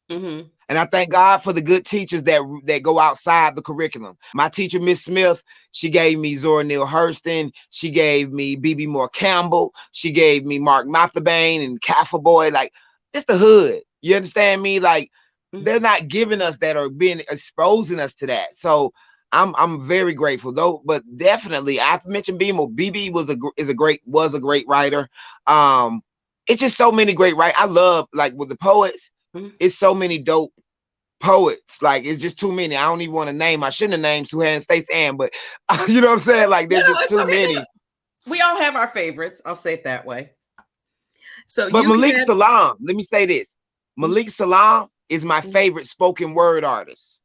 And I thank God for the good teachers that go outside the curriculum. My teacher, Miss Smith, she gave me Zora Neale Hurston. She gave me B.B. Moore Campbell. She gave me Mark Matherbane and Caffer Boy. Like, it's the hood. You understand me? Like, they're not giving us that or exposing us to that. So I'm very grateful though. But definitely, I've mentioned BB. BB was a great writer. It's just so many great writers. I love, like, with the poets. It's so many dope poets. Like, it's just too many. I don't even want to name. I shouldn't have named Suhail and Stacey Ann, but you know what I'm saying? Like, there's just too many. We all have our favorites. I'll say it that way. So, but Malik Salam, let me say this. Malik Salam is my favorite spoken word artist.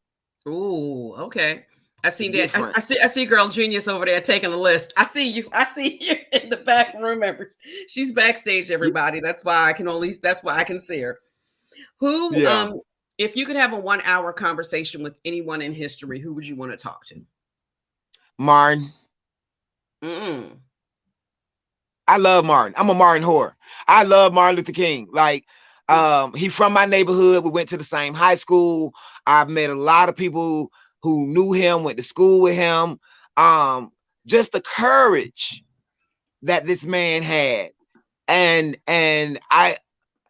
Ooh, okay. I see that. I see Girl Genius over there taking a list. I see you in the back room. She's backstage, everybody. That's why I can see her. Who, if you could have a 1 hour conversation with anyone in history, who would you want to talk to? Martin. I love Martin. I'm a Martin whore. I love Martin Luther King. Like, he from my neighborhood. We went to the same high school. I've met a lot of people who knew him, went to school with him. Just the courage that this man had. And I,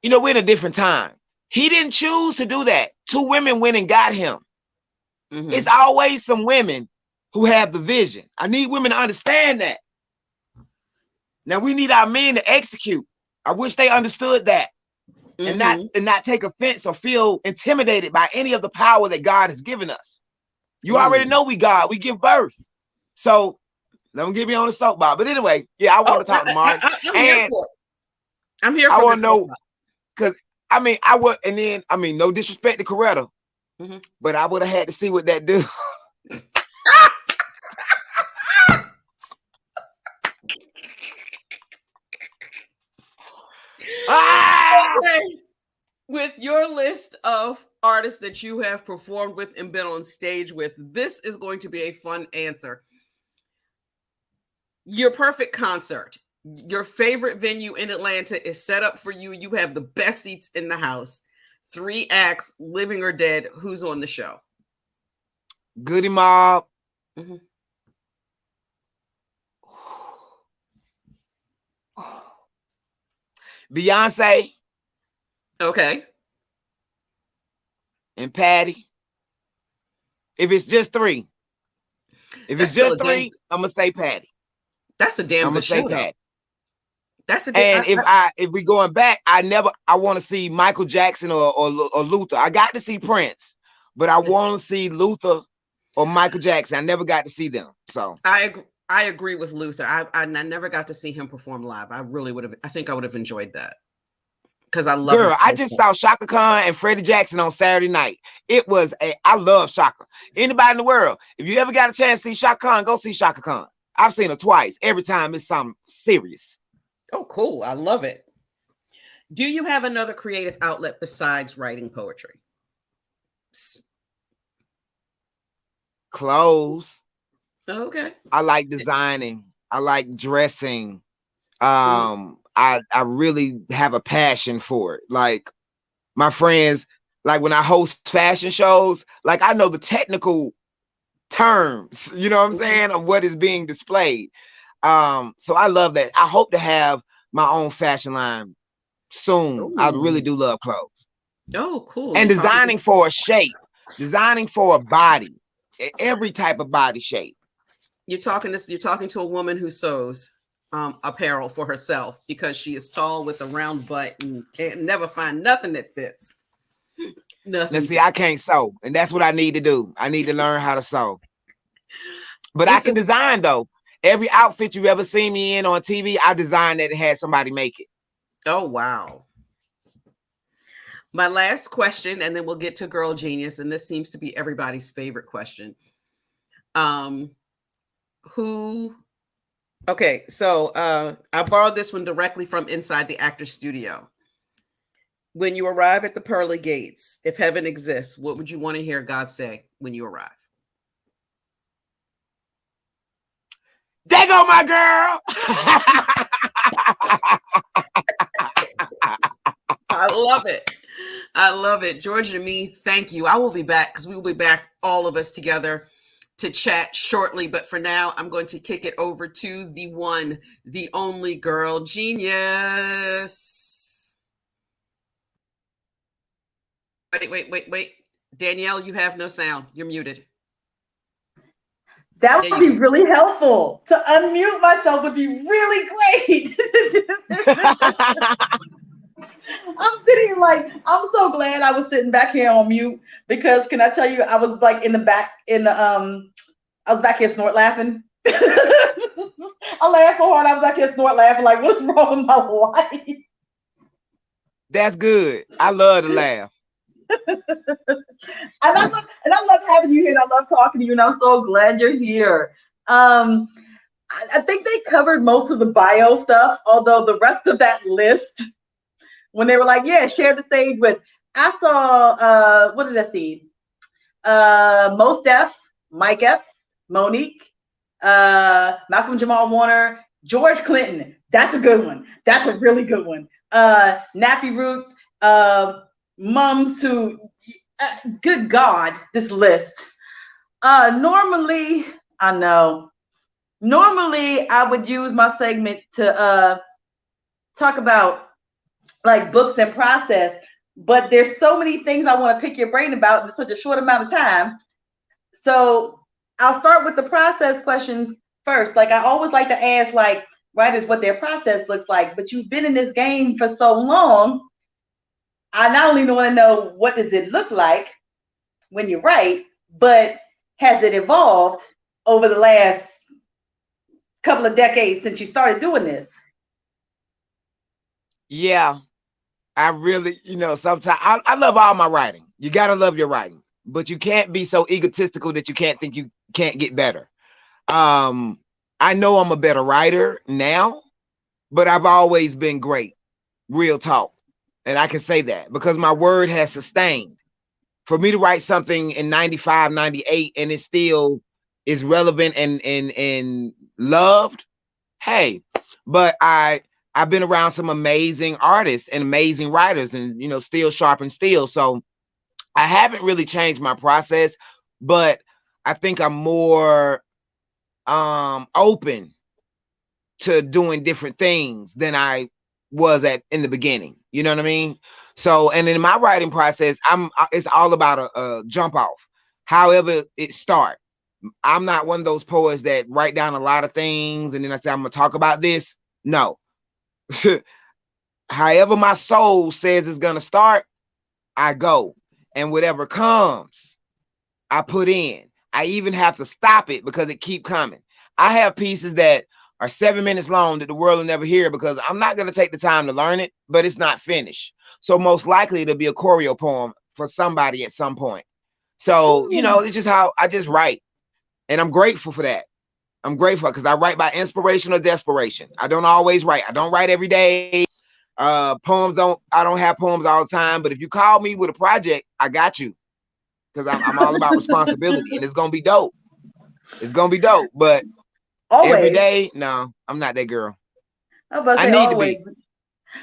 you know, we're in a different time. He didn't choose to do that. 2 women went and got him. It's always some women who have the vision. I need women to understand that. Now we need our men to execute. I wish they understood that. And not take offense or feel intimidated by any of the power that God has given us. You already know we give birth. So don't get me on the soapbox. But anyway, yeah, I want to talk to Martin. I'm here for I want to know, because no disrespect to Coretta, but I would have had to see what that do. Okay. With your list of artists that you have performed with and been on stage with, this is going to be a fun answer. Your perfect concert. Your favorite venue in Atlanta is set up for you. You have the best seats in the house. 3 acts, living or dead. Who's on the show? Goody Mob. Beyonce. Okay. And Patty. If it's just 3. If it's just 3, I'm gonna say Patty. That's a damn good show. I'm gonna say Patty. That's a and if we going back, I want to see Michael Jackson or Luther. I got to see Prince, but I want to see Luther or Michael Jackson. I never got to see them. So I agree with Luther. I never got to see him perform live. I really would have. I think I would have enjoyed that. because I love Girl, I just saw Shaka Khan and Freddie Jackson on Saturday night. I love Shaka. Anybody in the world, if you ever got a chance to see Shaka Khan, go see Shaka Khan. I've seen her twice. Every time it's something serious. Oh, cool. I love it. Do you have another creative outlet besides writing poetry? Clothes. Okay. I like designing. I like dressing. I really have a passion for it. Like my friends, like when I host fashion shows, like I know the technical terms, you know what I'm saying, of what is being displayed. So I love that. I hope to have my own fashion line soon. Ooh. I really do love clothes. Oh, cool. And designing for a shape, designing for a body, every type of body shape. You're talking to a woman who sews apparel for herself because she is tall with a round butt and can't never find nothing that fits. Nothing. Now see, I can't sew, and that's what I need to do. I need to learn how to sew. But I can design though. Every outfit you've ever seen me in on TV, I designed it and had somebody make it. Oh, wow. My last question, and then we'll get to Girl Genius, and this seems to be everybody's favorite question. Okay, so I borrowed this one directly from Inside the Actor's Studio. When you arrive at the pearly gates, if heaven exists, what would you want to hear God say when you arrive? There go my girl. I love it. I love it. GeorgiaMe, thank you. I will be back because we will be back, all of us together, to chat shortly. But for now, I'm going to kick it over to the one, the only Girl Genius. Wait. Danielle, you have no sound. You're muted. That would be really helpful. To unmute myself would be really great. I'm sitting here like, I'm so glad I was sitting back here on mute because can I tell you, I was like I was back here snort laughing. I laughed so hard, I was back here snort laughing like, what's wrong with my life? That's good. I love to laugh. And I love having you here, and I love talking to you, and I'm so glad you're here. I think they covered most of the bio stuff, although the rest of that list, when they were like, yeah, share the stage with, I saw, what did I see? Mos Def, Mike Epps, Monique, Malcolm Jamal Warner, George Clinton. That's a good one. That's a really good one. Nappy Roots, mums who, good God, this list. Normally I would use my segment to talk about like books and process, but there's so many things I want to pick your brain about in such a short amount of time. So I'll start with the process questions first. Like I always like to ask like writers what their process looks like, but you've been in this game for so long. I not only want to know what does it look like when you write, but has it evolved over the last couple of decades since you started doing this? Yeah, I really, sometimes I love all my writing. You got to love your writing, but you can't be so egotistical that you can't think you can't get better. I know I'm a better writer now, but I've always been great. Real talk. And I can say that because my word has sustained. For me to write something in 95, 98, and it still is relevant and loved, hey, but I've been around some amazing artists and amazing writers and, still sharp and steel. So I haven't really changed my process, but I think I'm more open to doing different things than I was in the beginning. You know what I mean? So, and in my writing process, it's all about a jump off. However it start. I'm not one of those poets that write down a lot of things and then I say, I'm going to talk about this. No. However my soul says it's going to start, I go. And whatever comes, I put in. I even have to stop it because it keep coming. I have pieces that are 7 minutes long that the world will never hear because I'm not going to take the time to learn it, but it's not finished. So most likely it'll be a choreo poem for somebody at some point. So, you know, it's just how I just write. And I'm grateful for that. I'm grateful because I write by inspiration or desperation. I don't always write. I don't write every day. I don't have poems all the time. But if you call me with a project, I got you. Because I'm all about responsibility. And it's going to be dope. It's going to be dope. But Always. every day, no, I'm not that girl. I was about to say I need always. to be.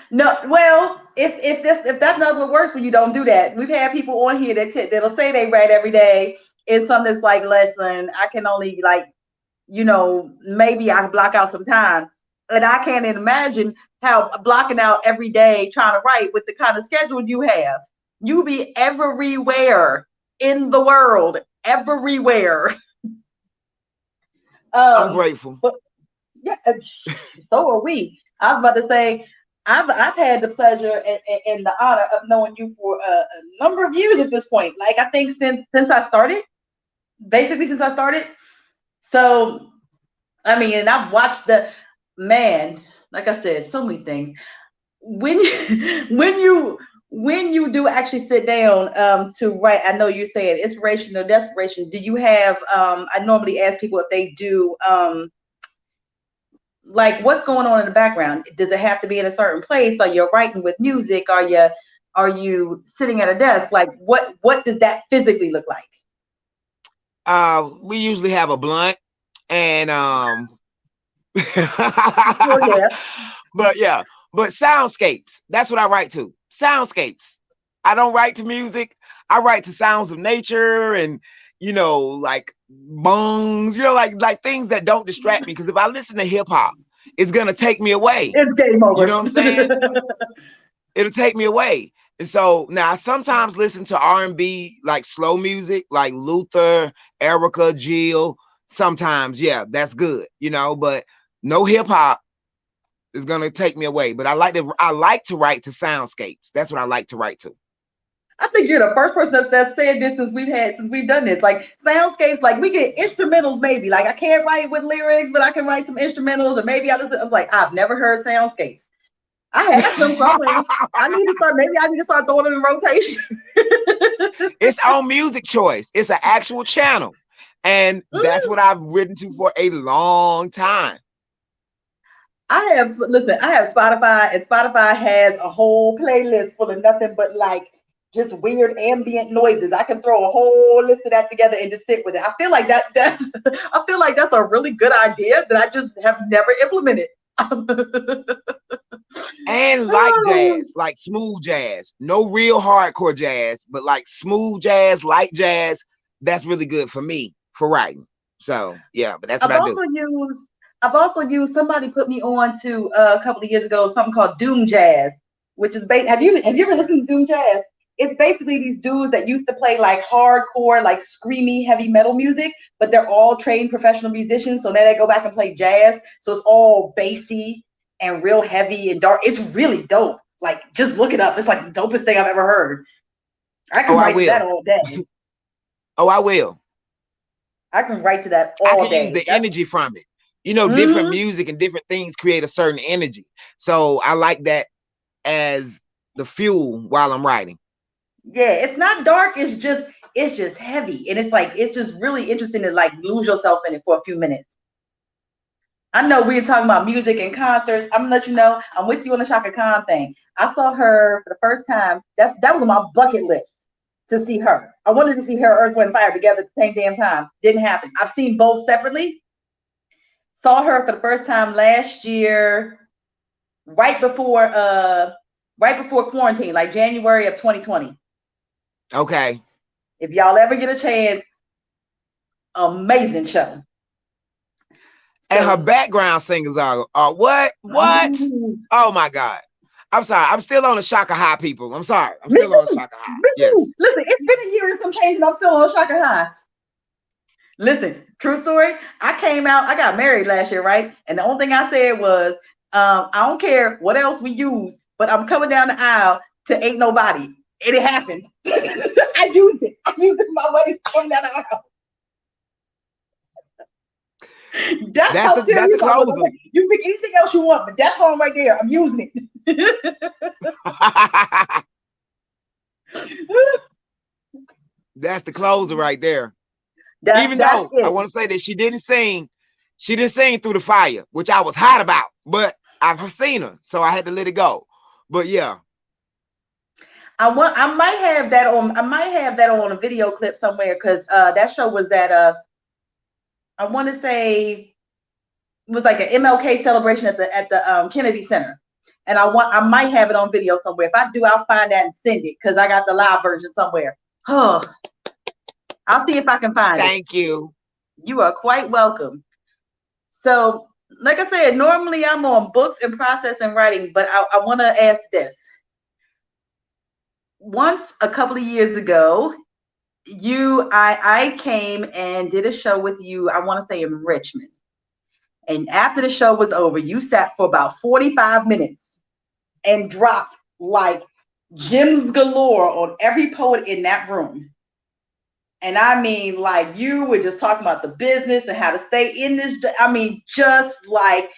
No, well, if that's not what works for you, don't do that. We've had people on here that'll say they write every day. It's something that's like, listen, I can only like, you know, maybe I can block out some time. And I can't imagine how blocking out every day trying to write with the kind of schedule you have. You be everywhere in the world, everywhere. I'm grateful. But yeah, so are we. I was about to say, I've had the pleasure and the honor of knowing you for a number of years at this point. Like I think since I started, basically since I started. So I mean, and I've watched like I said, so many things. When you do actually sit down to write, I know you're saying inspiration or desperation. Do you have I normally ask people if they do like what's going on in the background? Does it have to be in a certain place? Are you writing with music? Are you sitting at a desk? Like what does that physically look like? We usually have a blunt and but soundscapes. That's what I write to. Soundscapes. I don't write to music. I write to sounds of nature and you know, like bongs, you know, like things that don't distract me. Because if I listen to hip hop, it's gonna take me away. It's game over. You know what I'm saying? It'll take me away. And so now I sometimes listen to R&B, like slow music, like Luther, Erica, Jill. Sometimes, yeah, that's good, you know, but no hip hop is gonna take me away. But I like to write to soundscapes. That's what I like to write to. I think you're the first person that said this since we've done this. Like soundscapes, like we get instrumentals maybe. Like I can't write with lyrics, but I can write some instrumentals, or maybe I'm like, I've never heard soundscapes. I have them somewhere. I need to start throwing them in rotation. It's on music choice. It's an actual channel. And that's what I've written to for a long time. I have Spotify, and Spotify has a whole playlist full of nothing but like just weird ambient noises. I can throw a whole list of that together and just sit with it. I feel like that's a really good idea that I just have never implemented. And light jazz, like smooth jazz. No real hardcore jazz, but like smooth jazz, light jazz. That's really good for me for writing. So yeah, but that's what I do. I've also used, somebody put me on to a couple of years ago, something called Doom Jazz, which is have you ever listened to Doom Jazz? It's basically these dudes that used to play like hardcore, like screamy, heavy metal music, but they're all trained professional musicians. So now they go back and play jazz. So it's all bassy and real heavy and dark. It's really dope. Like just look it up. It's like the dopest thing I've ever heard. I can write to that all day. Oh, I will. I can write to that all day. I can use the energy from it. You know, different music and different things create a certain energy. So I like that as the fuel while I'm writing. Yeah, it's not dark. It's just heavy. And it's just really interesting to like lose yourself in it for a few minutes. I know we were talking about music and concerts. I'm gonna let you know, I'm with you on the Shaka Khan thing. I saw her for the first time. That was on my bucket list to see her. I wanted to see her, Earth, Wind, Fire together at the same damn time. Didn't happen. I've seen both separately. Saw her for the first time last year, right before quarantine, like January of 2020. Okay. If y'all ever get a chance, amazing show. And her background singers are what? Ooh. Oh my God. I'm sorry. I'm still on the Shaka High, people. I'm sorry. I'm still on the Shaka High. Yes. Listen, it's been a year and some change, and I'm still on Shaka High. Listen, true story. I got married last year, right? And the only thing I said was, I don't care what else we use, but I'm coming down the aisle to Ain't Nobody. And it happened. I used it. I used it for my wedding coming down the aisle. That's how the serious I was. closer. Like, you pick anything else you want, but that song right there, I'm using it. That's the closer right there. Even That's though I it. want to say that she didn't sing Through the Fire, which I was hot about, but I've seen her, so I had to let it go. But yeah. I might have that on a video clip somewhere, because that show was at I want to say it was like an MLK celebration at the Kennedy Center. And I might have it on video somewhere. If I do, I'll find that and send it, because I got the live version somewhere. Oh, I'll see if I can find it. Thank you. You are quite welcome. So, like I said, normally I'm on books and process and writing, but I want to ask this. Once a couple of years ago, I came and did a show with you, I want to say in Richmond. And after the show was over, you sat for about 45 minutes and dropped like gems galore on every poet in that room. And I mean, like, you were just talking about the business and how to stay in this. I mean, just like,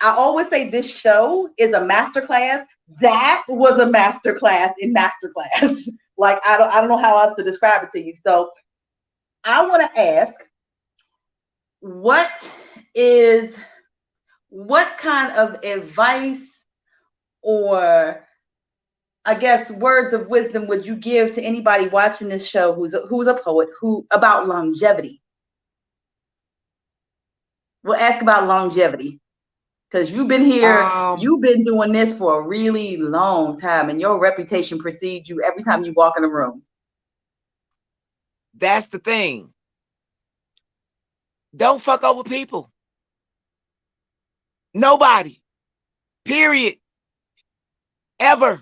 I always say this show is a masterclass. That was a masterclass in masterclass. Like, I don't know how else to describe it to you. So I want to ask, what kind of advice, or I guess words of wisdom, would you give to anybody watching this show who's a poet, about longevity? We'll ask about longevity, because you've been here, you've been doing this for a really long time, and your reputation precedes you every time you walk in a room. That's the thing. Don't fuck over people. Nobody. Period. Ever.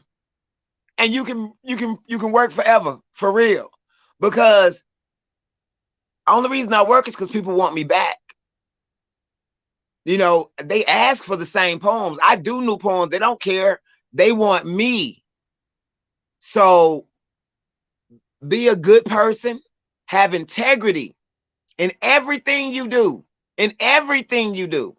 And you can work forever, for real. Because the only reason I work is because people want me back. You know, they ask for the same poems. I do new poems. They don't care. They want me. So be a good person. Have integrity in everything you do. In everything you do.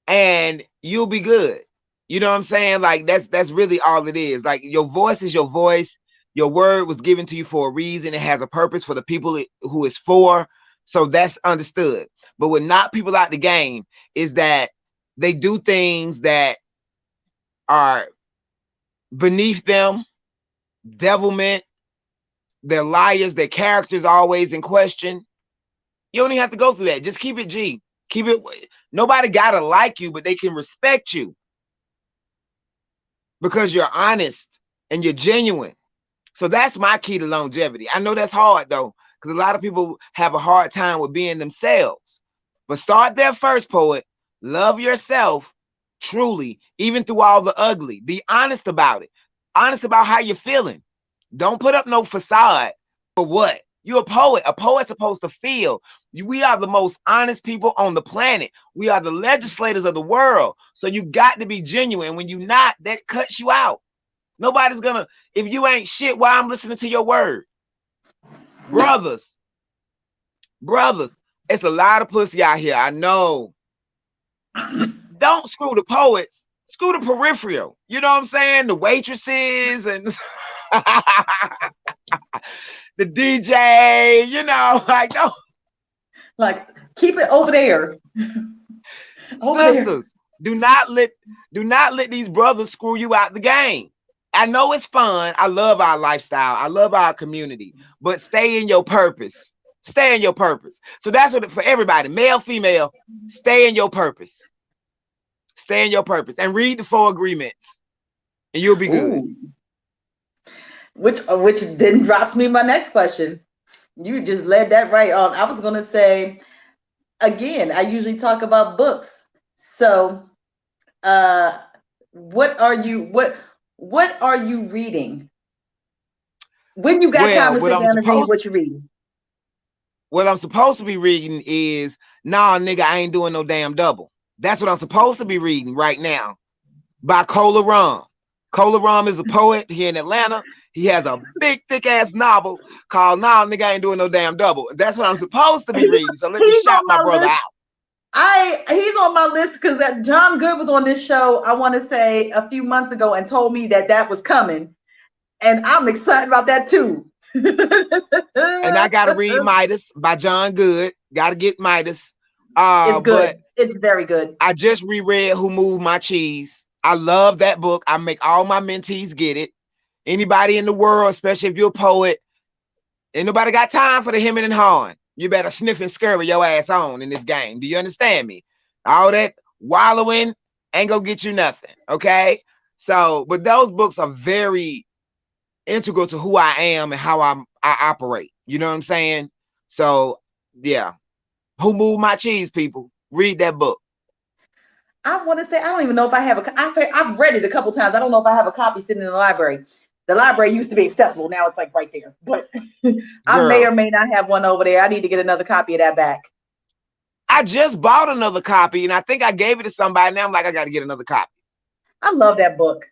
And you'll be good. You know what I'm saying? Like, that's really all it is. Like, your voice is your voice. Your word was given to you for a reason. It has a purpose for the people who it's for. So that's understood. But what knock people out the game is that they do things that are beneath them, devilment. They're liars. Their character's always in question. You don't even have to go through that. Just keep it G. Keep it. Nobody gotta like you, but they can respect you because you're honest and you're genuine. So that's my key to longevity. I know that's hard though, because a lot of people have a hard time with being themselves. But start there first, poet. Love yourself truly, even through all the ugly. Be honest about it. Honest about how you're feeling. Don't put up no facade. For what? You're a poet. A poet's supposed to feel. We are the most honest people on the planet. We are the legislators of the world. So you got to be genuine. When you're not, that cuts you out. Nobody's gonna, if you ain't shit, why I'm listening to your word? Brothers, it's a lot of pussy out here. I know. Don't screw the poets. Screw the peripheral. You know what I'm saying? The waitresses and the DJ, you know, like, don't. Like, keep it over there. Sisters, do not let these brothers screw you out the game. I know it's fun. I love our lifestyle. I love our community, but stay in your purpose. Stay in your purpose. So that's what for everybody, male, female, stay in your purpose. Stay in your purpose and read the 4 agreements and you'll be good. Ooh. Which then drops me my next question. You just led that right on. I was going to say, again, I usually talk about books. So what are you reading? When you got time to sit down and read, what you reading? What I'm supposed to be reading is, nah, nigga, I ain't doing no damn double. That's what I'm supposed to be reading right now by Cola Rum. Cola Rum is a poet here in Atlanta. He has a big, thick ass novel called Nah, Nigga, I Ain't Doing No Damn Double. That's what I'm supposed to be reading. So let me shout my brother out. He's on my list because John Good was on this show, I want to say a few months ago, and told me that was coming. And I'm excited about that too. And I gotta read Midas by John Good. Gotta get Midas. It's good. But it's very good. I just reread Who Moved My Cheese. I love that book. I make all my mentees get it. Anybody in the world, especially if you're a poet, ain't nobody got time for the hemming and hawing. You better sniff and scurry your ass on in this game. Do you understand me? All that wallowing ain't gonna get you nothing. Okay. So, but those books are very integral to who I am and how I operate. You know what I'm saying? So yeah. Who Moved My Cheese, people? Read that book. I want to say, I don't even know if I have I've read it a couple times. I don't know if I have a copy sitting in the library. The library used to be accessible. Now it's like right there. But I may or may not have one over there. I need to get another copy of that back. I just bought another copy and I think I gave it to somebody. Now I'm like, I got to get another copy. I love that book.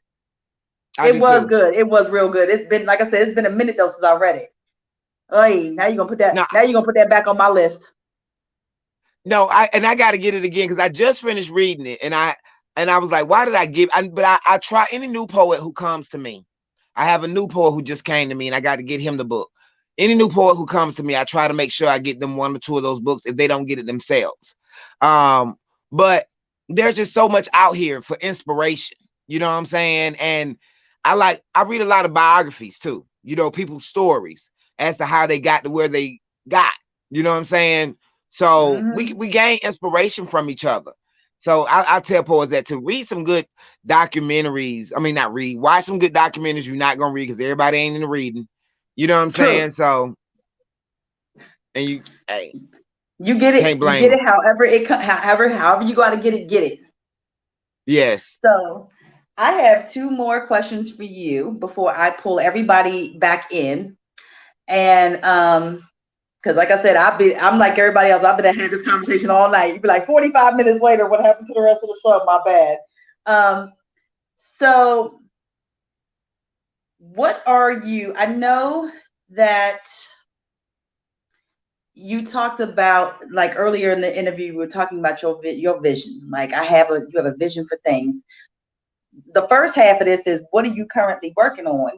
It was good. It was real good. It's been, like I said, it's been a minute though since I read it. Hey, now you're gonna put that. Now you're gonna put that back on my list. No, I got to get it again because I just finished reading it and I was like, why did I give? But I try any new poet who comes to me. I have a new poet who just came to me and I got to get him the book. Any new poet who comes to me, I try to make sure I get them one or two of those books if they don't get it themselves. But there's just so much out here for inspiration. You know what I'm saying? And I read a lot of biographies too. You know, people's stories as to how they got to where they got. You know what I'm saying? So we gain inspiration from each other. So I tell poets that to read some good documentaries. I mean, not read, watch some good documentaries you're not gonna read because everybody ain't into reading. You know what I'm saying? So, and you get it. You get it however you got to get it. Yes. So I have two more questions for you before I pull everybody back in, and because like I said, I'm like everybody else. I've been had this conversation all night. You'd be like 45 minutes later, what happened to the rest of the show? My bad. So what are you? I know that you talked about, like earlier in the interview, we were talking about your vision. Like you have a vision for things. The first half of this is, what are you currently working on?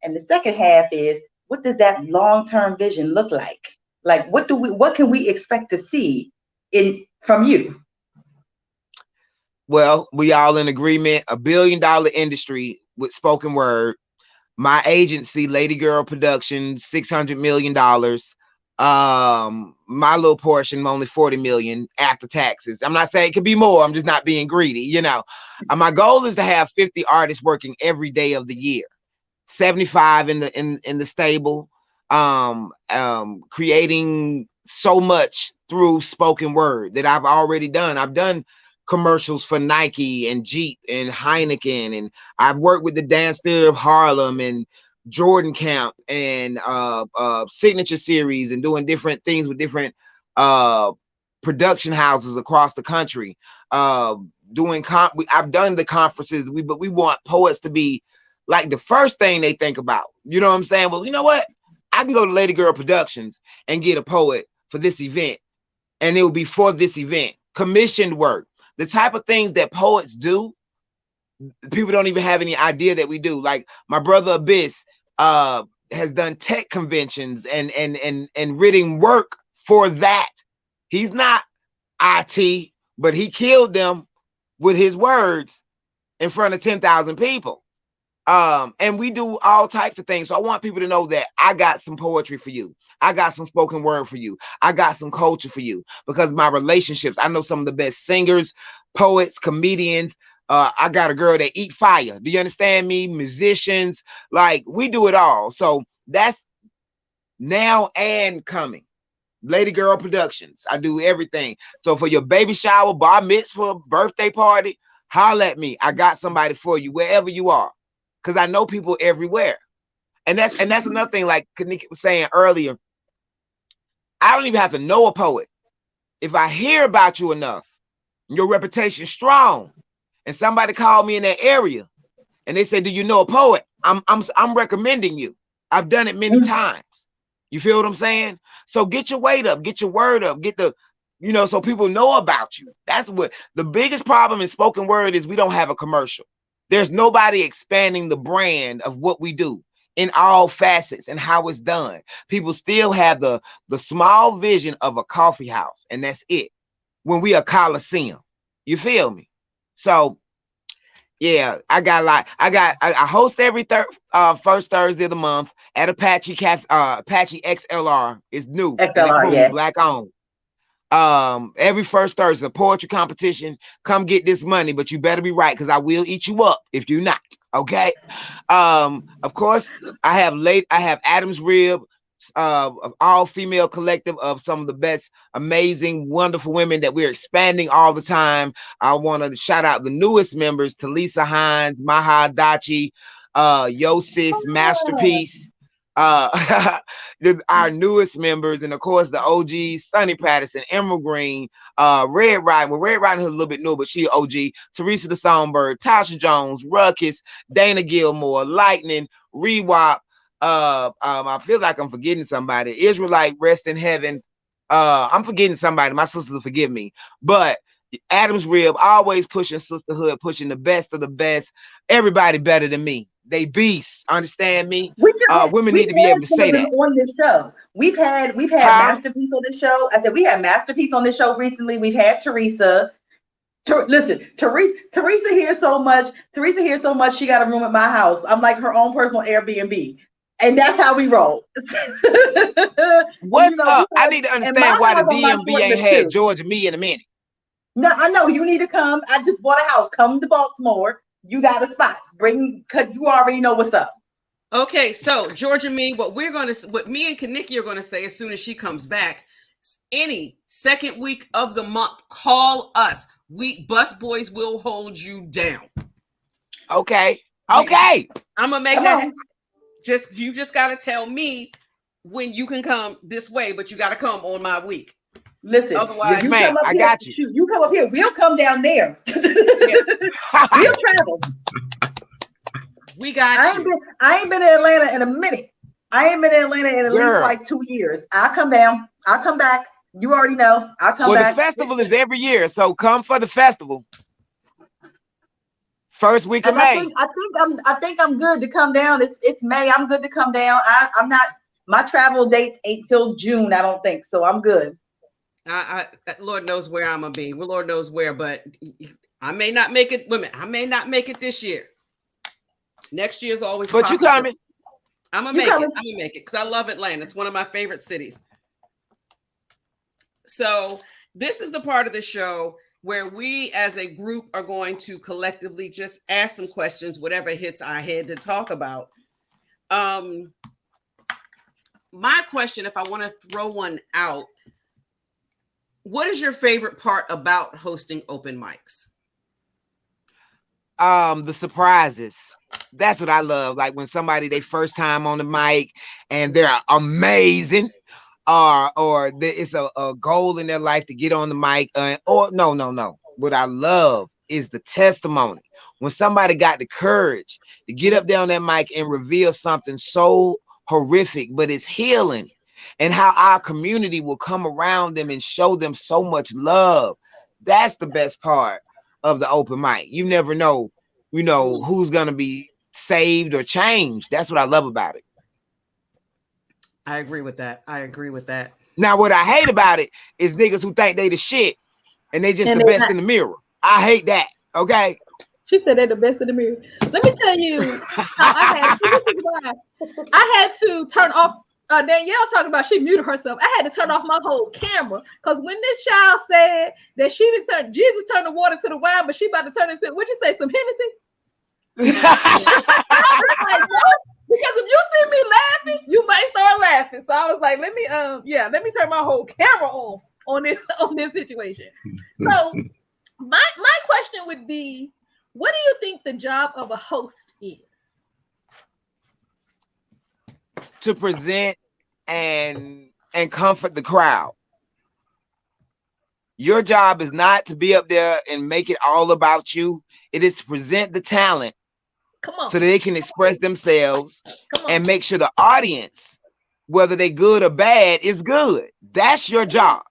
And the second half is, what does that long-term vision look like? Like, what can we expect to see from you? Well, we all in agreement, $1 billion industry with spoken word. My agency, Lady Girl Productions, $600 million. My little portion, only 40 million after taxes. I'm not saying it could be more. I'm just not being greedy. You know, my goal is to have 50 artists working every day of the year, 75 in the stable. Creating so much through spoken word that I've already done. I've done commercials for Nike and Jeep and Heineken, and I've worked with the Dance Theater of Harlem and Jordan Camp and Signature Series, and doing different things with different production houses across the country. I've done the conferences, but we want poets to be like the first thing they think about. You know what I'm saying? Well, you know what? I can go to Lady Girl Productions and get a poet for this event, and it will be for this event. Commissioned work, the type of things that poets do, people don't even have any idea that we do. Like my brother Abyss has done tech conventions and written work for that. He's not IT, but he killed them with his words in front of 10,000 people. And we do all types of things. So I want people to know that I got some poetry for you. I got some spoken word for you. I got some culture for you, because my relationships, I know some of the best singers, poets, comedians. I got a girl that eat fire. Do you understand me? Musicians, like we do it all. So that's now and coming. Lady Girl Productions. I do everything. So for your baby shower, bar mitzvah, birthday party, holler at me. I got somebody for you wherever you are. Because I know people everywhere. And that's another thing, like Kanika was saying earlier. I don't even have to know a poet. If I hear about you enough, your reputation strong, and somebody called me in that area and they said, do you know a poet? I'm recommending you. I've done it many times. You feel what I'm saying? So get your weight up, get your word up, get the you know, so people know about you. That's what the biggest problem in spoken word is. We don't have a commercial. There's nobody expanding the brand of what we do in all facets and how it's done. People still have the small vision of a coffee house, and that's it. When we a Coliseum, you feel me? So yeah, I host every first Thursday of the month at Apache Apache XLR. Is new and XLR, yeah. Black owned. Every first Thursday, a poetry competition. Come get this money, but you better be right, because I will eat you up if you're not. Okay. Of course, I have Adam's Rib, all female collective of some of the best, amazing, wonderful women that we're expanding all the time. I want to shout out the newest members: Talisa Hines, Maha Dachi, Yo Sis, Masterpiece. Our newest members, and of course the OGs: Sunny Patterson, Emerald Green, Red Riding. Well, Red Riding is a little bit new, but she OG. Teresa the Songbird, Tasha Jones, Ruckus, Dana Gilmore, Lightning, Rewop. I feel like I'm forgetting somebody. Israelite, rest in heaven. I'm forgetting somebody. My sisters will forgive me, but Adam's Rib, always pushing sisterhood, pushing the best of the best. Everybody better than me. They beasts. Understand me? Women need to be able to say that on this show. We've had Masterpiece on this show. I said we had Masterpiece on this show recently. We've had Teresa. Listen, Teresa hears so much. Teresa hears so much. She got a room at my house. I'm like her own personal Airbnb, and that's how we roll. What's up? I need to understand why the DMV ain't had GeorgiaMe in a minute. No, I know you need to come. I just bought a house. Come to Baltimore. You got a spot. Cause you already know what's up. Okay, so GeorgiaMe, what me and Kaniki are gonna say as soon as she comes back, any second week of the month, call us. We Bus Boys will hold you down. Okay. I'm gonna make that. You just gotta tell me when you can come this way, but you gotta come on my week. Listen, otherwise, man, I got you. You come up here, we'll come down there. We'll travel. We got you. I ain't been in Atlanta in a minute. I ain't been in Atlanta in at least like 2 years. I'll come down. I'll come back. You already know. I'll come back. The festival is every year, so come for the festival. First week of May. I think I'm good to come down. It's May. I'm good to come down. I'm not. My travel dates ain't till June. I don't think so. I'm good. I Lord knows where I'm gonna be. Well, Lord knows where, but I may not make it. Women, I may not make it this year. Next year's always. But possible. you coming? I'm gonna make it. I'm gonna make it because I love Atlanta. It's one of my favorite cities. So this is the part of the show where we as a group are going to collectively just ask some questions, whatever hits our head to talk about. My question, if I want to throw one out, what is your favorite part about hosting open mics? The surprises. That's what I love. Like when somebody they first time on the mic and they're amazing, or it's a goal in their life to get on the mic. No. What I love is the testimony. When somebody got the courage to get up there on that mic and reveal something so horrific, but it's healing, and how our community will come around them and show them so much love. That's the best part of the open mic. You never know, who's going to be saved or changed. That's what I love about it. I agree with that. Now, what I hate about it is niggas who think they the shit and they just the best in the mirror. I hate that. Okay. She said they're the best in the mirror. Let me tell you how I had to turn off. Danielle talking about she muted herself. I had to turn off my whole camera because when this child said that Jesus turned the water to the wine, but she about to turn it into, what'd you say, some Hennessy? I was like, because if you see me laughing, you might start laughing. So I was like, let me turn my whole camera on this situation. So my question would be, what do you think the job of a host is? To present and comfort the crowd. Your job is not to be up there and make it all about you. It is to present the talent so that they can express themselves and make sure the audience, whether they good or bad, is good. That's your job.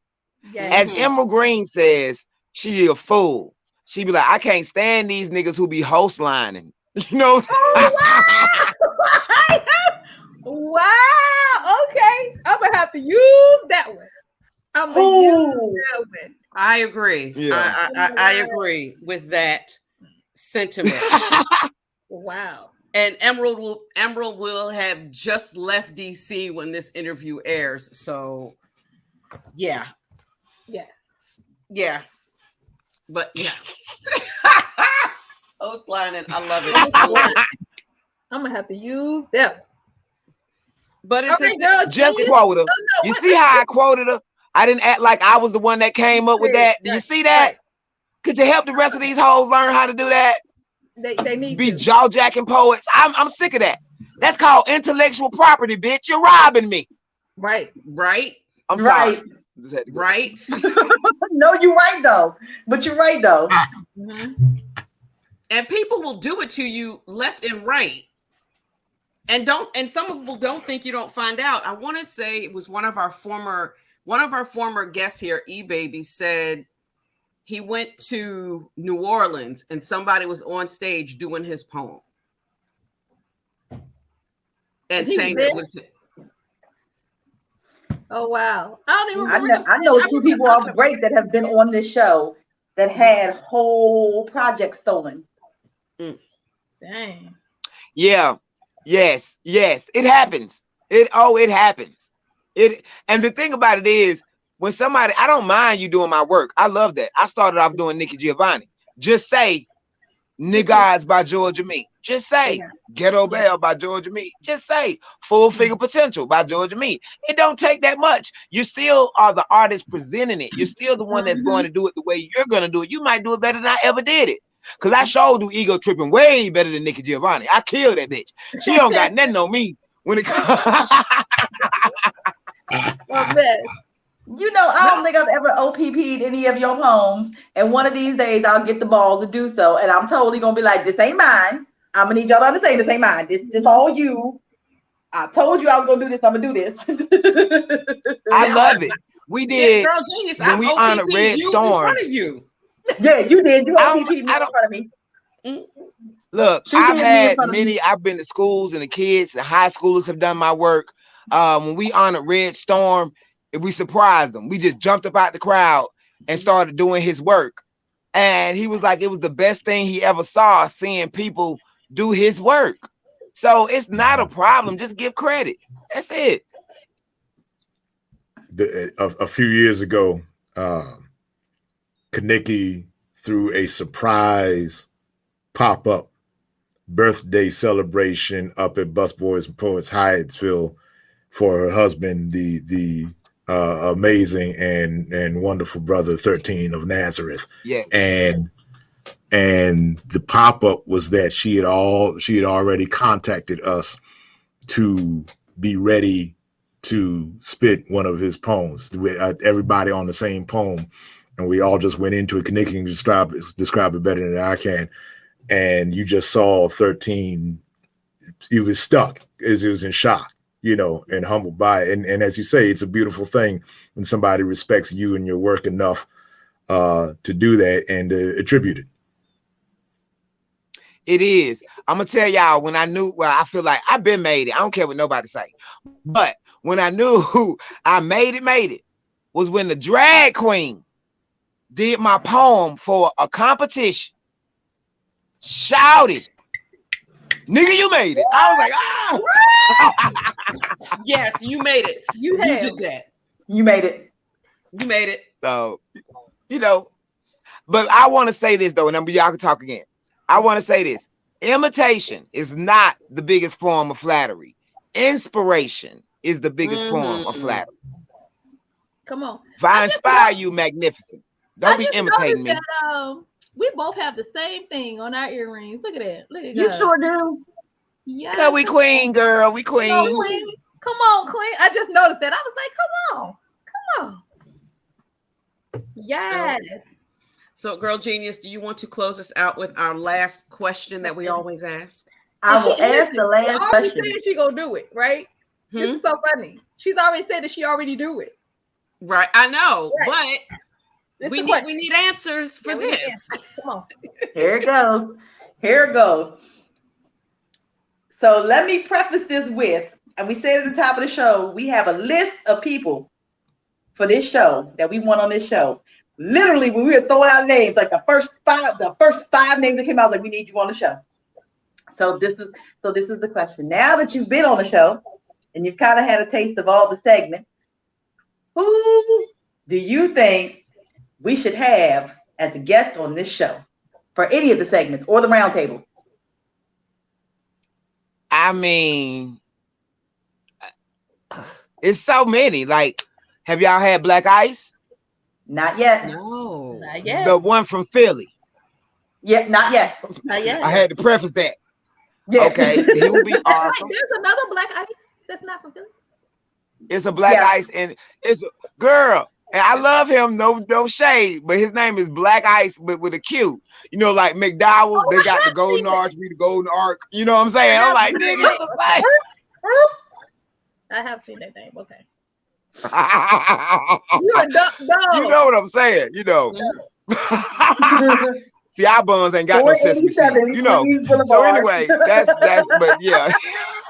Yes. As Emerald Green says, she a fool. She be like, I can't stand these niggas who be host lining. You know? Oh, wow. Wow. Okay. I'm gonna have to use that one. I'm gonna use that one. I agree. Yeah. I agree with that sentiment. Wow. And Emerald will have just left DC when this interview airs. So yeah. But yeah. Host lining, I love it. I'm gonna have to use that one. But it's just quote her. You see how I quoted her? I didn't act like I was the one that came up with that. Do you see that? Right. Could you help the rest of these hoes learn how to do that? They need be to. jaw-jacking poets. I'm sick of that. That's called intellectual property, bitch. You're robbing me. Right. I'm sorry. Right. No, you're right though. But you're right though. Mm-hmm. And people will do it to you left and right. And some people don't think you don't find out. I want to say it was one of our former guests here, E-Baby, said he went to New Orleans and somebody was on stage doing his poem. And saying it was. Oh wow. I don't even remember. I know two people off break that have been on this show that had whole projects stolen. Dang. Yeah. Yes. It happens. It happens. And the thing about it is, when somebody, I don't mind you doing my work. I love that. I started off doing Nikki Giovanni. Just say Niggas by GeorgiaMe. Just say Ghetto Bell by GeorgiaMe. Just say Full Figure Potential by GeorgiaMe. It don't take that much. You still are the artist presenting it. You're still the one that's going to do it the way you're going to do it. You might do it better than I ever did it. Because I sure do ego tripping way better than Nikki Giovanni. I killed that bitch. She don't got nothing on me when it comes. You know, I don't think I've ever OPP'd any of your poems, and one of these days I'll get the balls to do so, and I'm totally gonna be like, this ain't mine. I'm gonna need y'all to understand this ain't mine. This all you. I told you I was gonna do this. I'm gonna do this. I love it. We did. Girl Genius, when we honored Red Storm. In front of you. Yeah, you did. You OPP'd me in front of me. Look, I've been to schools and the kids, the high schoolers have done my work. When we honored Red Storm, we surprised them. We just jumped up out the crowd and started doing his work. And he was like, it was the best thing he ever saw, seeing people do his work. So it's not a problem. Just give credit. That's it. A few years ago, Kaniki threw a surprise pop-up birthday celebration up at Busboys and Poets Hyattsville for her husband, the amazing and wonderful brother 13 of Nazareth. Yeah. And the pop-up was that she had already contacted us to be ready to spit one of his poems with everybody on the same poem, and we all just went into it. Kaniki can describe it better than I can. And you just saw 13. He was stuck, as he was in shock, and humbled by it. And as you say, it's a beautiful thing when somebody respects you and your work enough to do that and to attribute it. It is. I'm gonna tell y'all, when I knew, I feel like I've been made it. I don't care what nobody say. But when I knew I made it was when the drag queen did my poem for a competition. Shouted, nigga, you made it. I was like, Yes, you made it. You did that. You made it. So, but I want to say this though, and then y'all can talk again. I want to say this. Imitation is not the biggest form of flattery. Inspiration is the biggest form of flattery. Come on. If I inspire you, magnificent. Don't be imitating me. That, we both have the same thing on our earrings. Look at that. Look at you. Sure do. Yeah. Cause we queen, girl. We queen. Come on, queen. I just noticed that. I was like, come on. Yes. So, Girl Genius, do you want to close us out with our last question that we always ask? I will ask the last question. She's gonna do it, right? This is so funny. She's already said that she already do it. Right. I know, Right. but we need answers for this. Come on. Here it goes. Here it goes. So let me preface this with, and we said at the top of the show, we have a list of people for this show that we want on this show. Literally, when we were throwing out names, like the first five names that came out, I was like, we need you on the show. So this is the question. Now that you've been on the show and you've kind of had a taste of all the segments, who do you think we should have as a guest on this show for any of the segments or the roundtable? I mean, it's so many. Like, have y'all had Black Ice? Not yet. No. Not yet. The one from Philly. Yeah, not yet. Not yet. I had to preface that. Yeah. Okay, he would be awesome. There's another Black Ice that's not from Philly. It's a Black Ice, and it's a girl. And I love him, no shade, but his name is Black Ice, but with a Q. You know, like McDowell's, they got the Golden Arch, we the Golden Arc. You know what I'm saying? I'm like, nigga, it's like. I have seen that name. Okay. You You're a dog. know what I'm saying? You know. See, our buns ain't got no sesame seed, you know. So anyway, that's but yeah.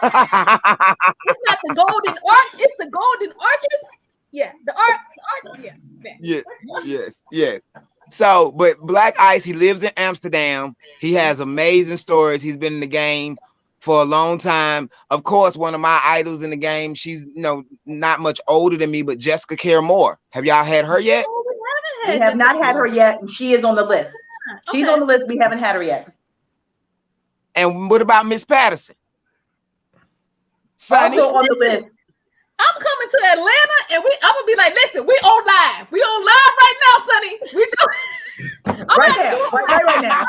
It's not the Golden Arch, it's the Golden Arches. Yeah, the arch. Yeah. Yes. So, but Black Ice, he lives in Amsterdam. He has amazing stories. He's been in the game for a long time. Of course, one of my idols in the game, she's not much older than me, but Jessica Care Moore. Have y'all had her yet? We have not had her yet, and she is on the list. She's on the list. We haven't had her yet. And what about Miss Patterson? Sonny? Also on the list. I'm coming to Atlanta, and I'm gonna be like, listen, we on live. We on live right now, Sonny. Right now.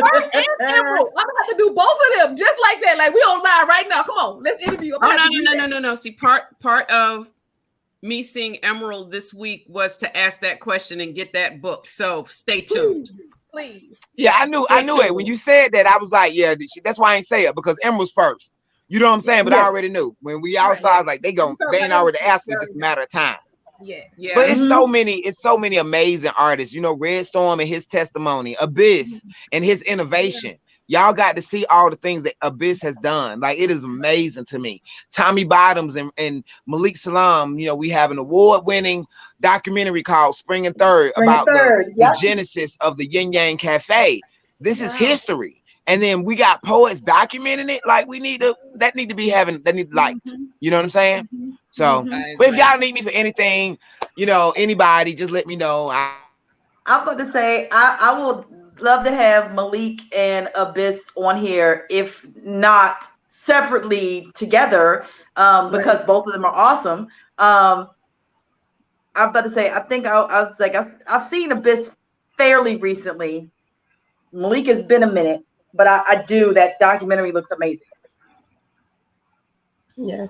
First and Emerald. I'm gonna have to do both of them just like that. Like we on live right now. Come on, let's interview. No. See, part of me seeing Emerald this week was to ask that question and get that booked. So stay tuned. Please. Yeah, I knew it. When you said that, I was like, yeah, that's why I ain't say it, because Emerald's first. You know what I'm saying? But I already knew. When we all started, like, they ain't already asked, it's just a matter of time. Yeah. But it's so many amazing artists. You know, Red Storm and his testimony, Abyss and his innovation. Y'all got to see all the things that Abyss has done. Like, it is amazing to me. Tommy Bottoms and Malik Salam, we have an award-winning documentary called Spring and Third about the genesis of the Yin Yang Cafe. This is history. And then we got poets documenting it. Like, that need to be liked. You know what I'm saying? So, but if y'all need me for anything, anybody, just let me know. I'm going to say I will love to have Malik and Abyss on here, if not separately together, because both of them are awesome. I'm about to say, I think I've seen Abyss fairly recently. Malik has been a minute, but I do. That documentary looks amazing. Yes.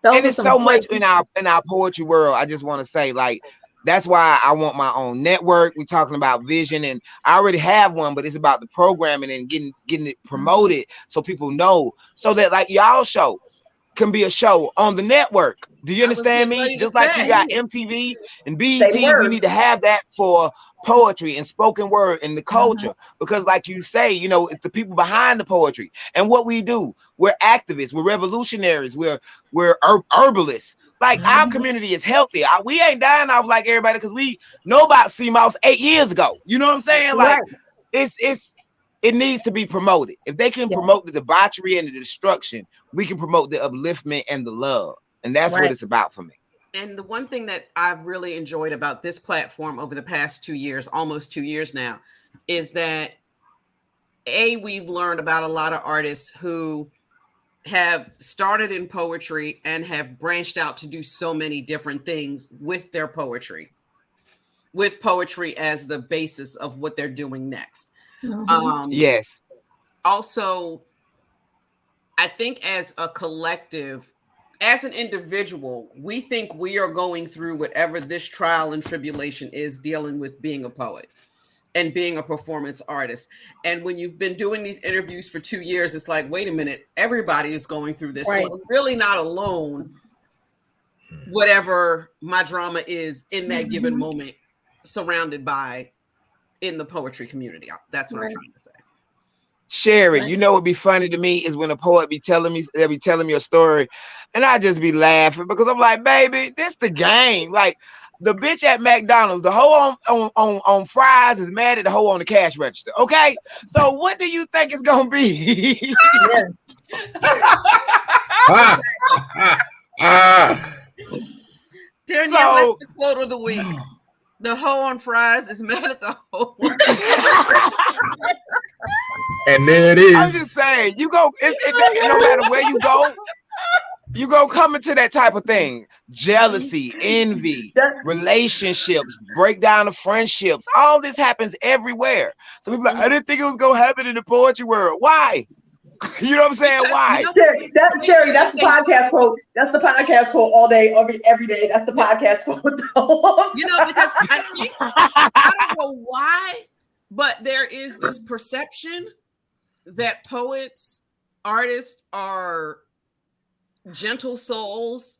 And it's so much in our poetry world. I just want to say, like, that's why I want my own network. We're talking about vision, and I already have one, but it's about the programming and getting it promoted so people know, so that, like, y'all show can be a show on the network. Do you understand me? Just like you got MTV and BET, we need to have that for poetry and spoken word and the culture, because, like you say, it's the people behind the poetry. And what we do, we're activists, we're revolutionaries, we're herbalists. Like, our community is healthy. We ain't dying off like everybody, because we know about CMOS 8 years ago. You know what I'm saying? Like, it needs to be promoted. If they can promote the debauchery and the destruction, we can promote the upliftment and the love. And that's what it's about for me. And the one thing that I've really enjoyed about this platform over the past 2 years, almost 2 years now, is that we've learned about a lot of artists who have started in poetry and have branched out to do so many different things with their poetry, with poetry as the basis of what they're doing next. Yes. Also, I think as a collective, as an individual, we think we are going through whatever this trial and tribulation is dealing with being a poet and being a performance artist. And when you've been doing these interviews for 2 years, it's like, wait a minute, everybody is going through this. So we're really not alone whatever my drama is in that given moment, surrounded by in the poetry community. That's what I'm trying to say. Sherry, you know what'd be funny to me is when a poet be telling me a story, and I just be laughing because I'm like, baby, this the game. Like the bitch at McDonald's, the hoe on fries is mad at the hoe on the cash register. Okay, so what do you think it's gonna be? Danielle, that's the quote of the week. The hoe on fries is mad at the hoe. And there it is. I'm just saying, you go, no matter where you go come into that type of thing. Jealousy, envy, relationships, breakdown of friendships. All this happens everywhere. So people are like, I didn't think it was gonna happen in the poetry world. Why? You know what I'm saying? Why? Sherry, that's the podcast quote. That's the podcast quote all day, every day. That's the podcast quote. You know, because I don't know why, but there is this perception that poets, artists are gentle souls,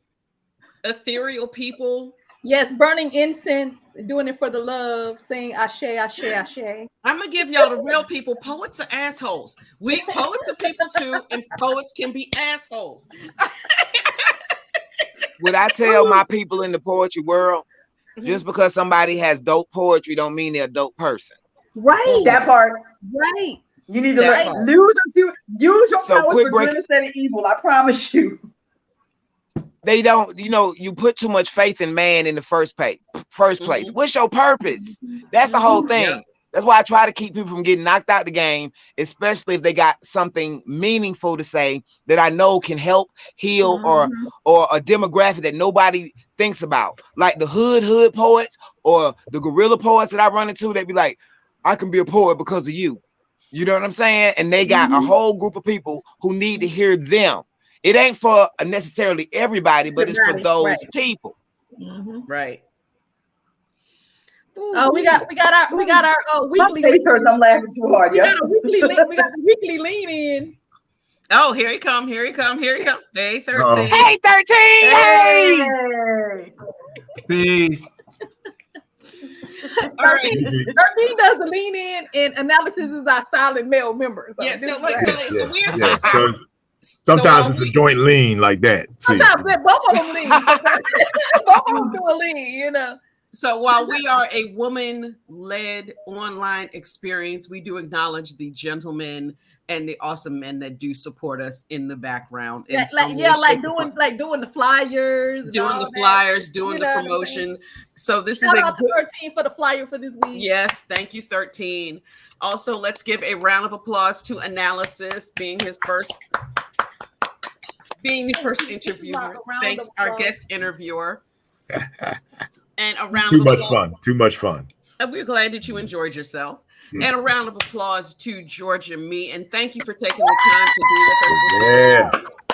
ethereal people. Yes, burning incense, doing it for the love, saying ashe, ashe, ashe. I'm gonna give y'all the real people. Poets are assholes. Poets are people too, and poets can be assholes. What I tell my people in the poetry world, just because somebody has dope poetry don't mean they're a dope person. Right. That part. Right. You need to use your powers for good instead of evil. I promise you. They don't, you put too much faith in man in the first place. What's your purpose? That's the whole thing. Yeah. That's why I try to keep people from getting knocked out the game, especially if they got something meaningful to say that I know can help heal or a demographic that nobody thinks about. Like the hood poets or the guerrilla poets that I run into, they be like, I can be a poet because of you. You know what I'm saying? And they got a whole group of people who need to hear them. It ain't for necessarily everybody, but it's for those people. Right. Oh, we got our weekly. My face hurts. I'm laughing too hard. We got a weekly lean in. Oh, here he come. Hey, 13. Hey, 13. Hey. Peace. 13 does the lean in, and analysis is our silent male member. So we're sometimes it's a joint lean like that. Sometimes both of them lean. Both of them do a lean, So while we are a woman-led online experience, we do acknowledge the gentlemen and the awesome men that do support us in the background. Doing the flyers, doing the promotion. So this Shout is out to 13 for the flyer for this week. Yes, thank you, 13. Also, let's give a round of applause to Analysis being the first interviewer. Thank our guest interviewer. And a round Too much fun. And we're glad that you enjoyed yourself. And a round of applause to GeorgiaMe. And thank you for taking the time to be with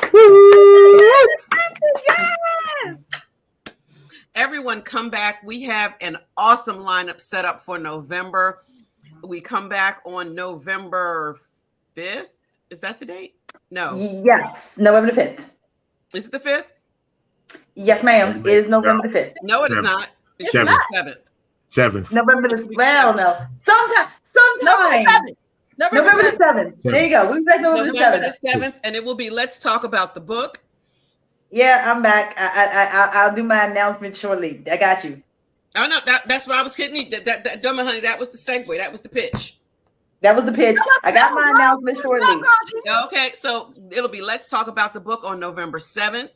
us. Yes. Everyone come back. We have an awesome lineup set up for November. We come back on November 5th. Is that the date? No. Yes, November the 5th. Is it the 5th? Yes, ma'am. It is November the 5th. No, it is not. It's the 7th. 7th. November the sometime. November the 7th. There you go. We'll be back November the 7th, and it will be Let's Talk About the Book. Yeah, I'm back. I'll do my announcement shortly. I got you. Oh no, that's what I was kidding. That dumb honey. That was the segue. That was the pitch. That was the pitch. I got my announcement shortly. Okay, so it'll be Let's Talk About the Book on November 7th.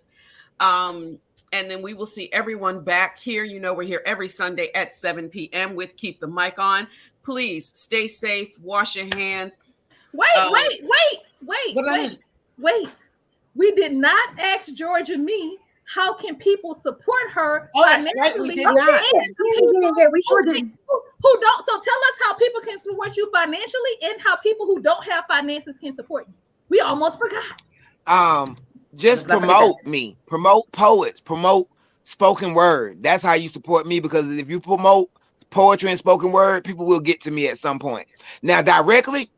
And then we will see everyone back here. We're here every Sunday at 7 p.m. with Keep the Mic On. Please stay safe. Wash your hands. Wait. We did not ask GeorgiaMe how can people support her financially. Right. We did not. We sure did. Who don't? So tell us how people can support you financially and how people who don't have finances can support you. We almost forgot. Just promote me, promote poets, promote spoken word. That's how you support me, because if you promote poetry and spoken word, people will get to me at some point. Now, directly,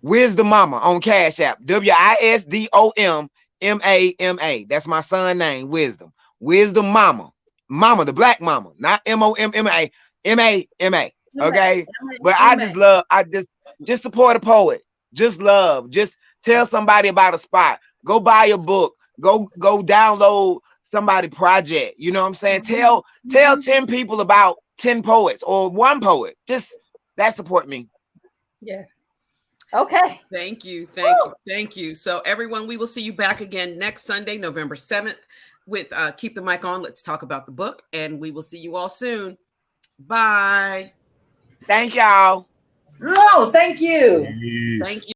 Wisdom Mama on Cash App, WISDOMMAMA. That's my son's name, Wisdom. Wisdom Mama. Mama, the black mama, not M-O-M-M-A, M-A-M-A. Okay. But I just support a poet. Just love. Just tell somebody about a spot. Go buy a book. Go download somebody project. You know what I'm saying? Tell 10 people about 10 poets or one poet. Just that support me. Yeah. Okay. Thank you. Thank you. So everyone, we will see you back again next Sunday, November 7th with Keep the Mic On. Let's talk about the book, and we will see you all soon. Bye. Thank y'all. No, thank you. Peace. Thank you.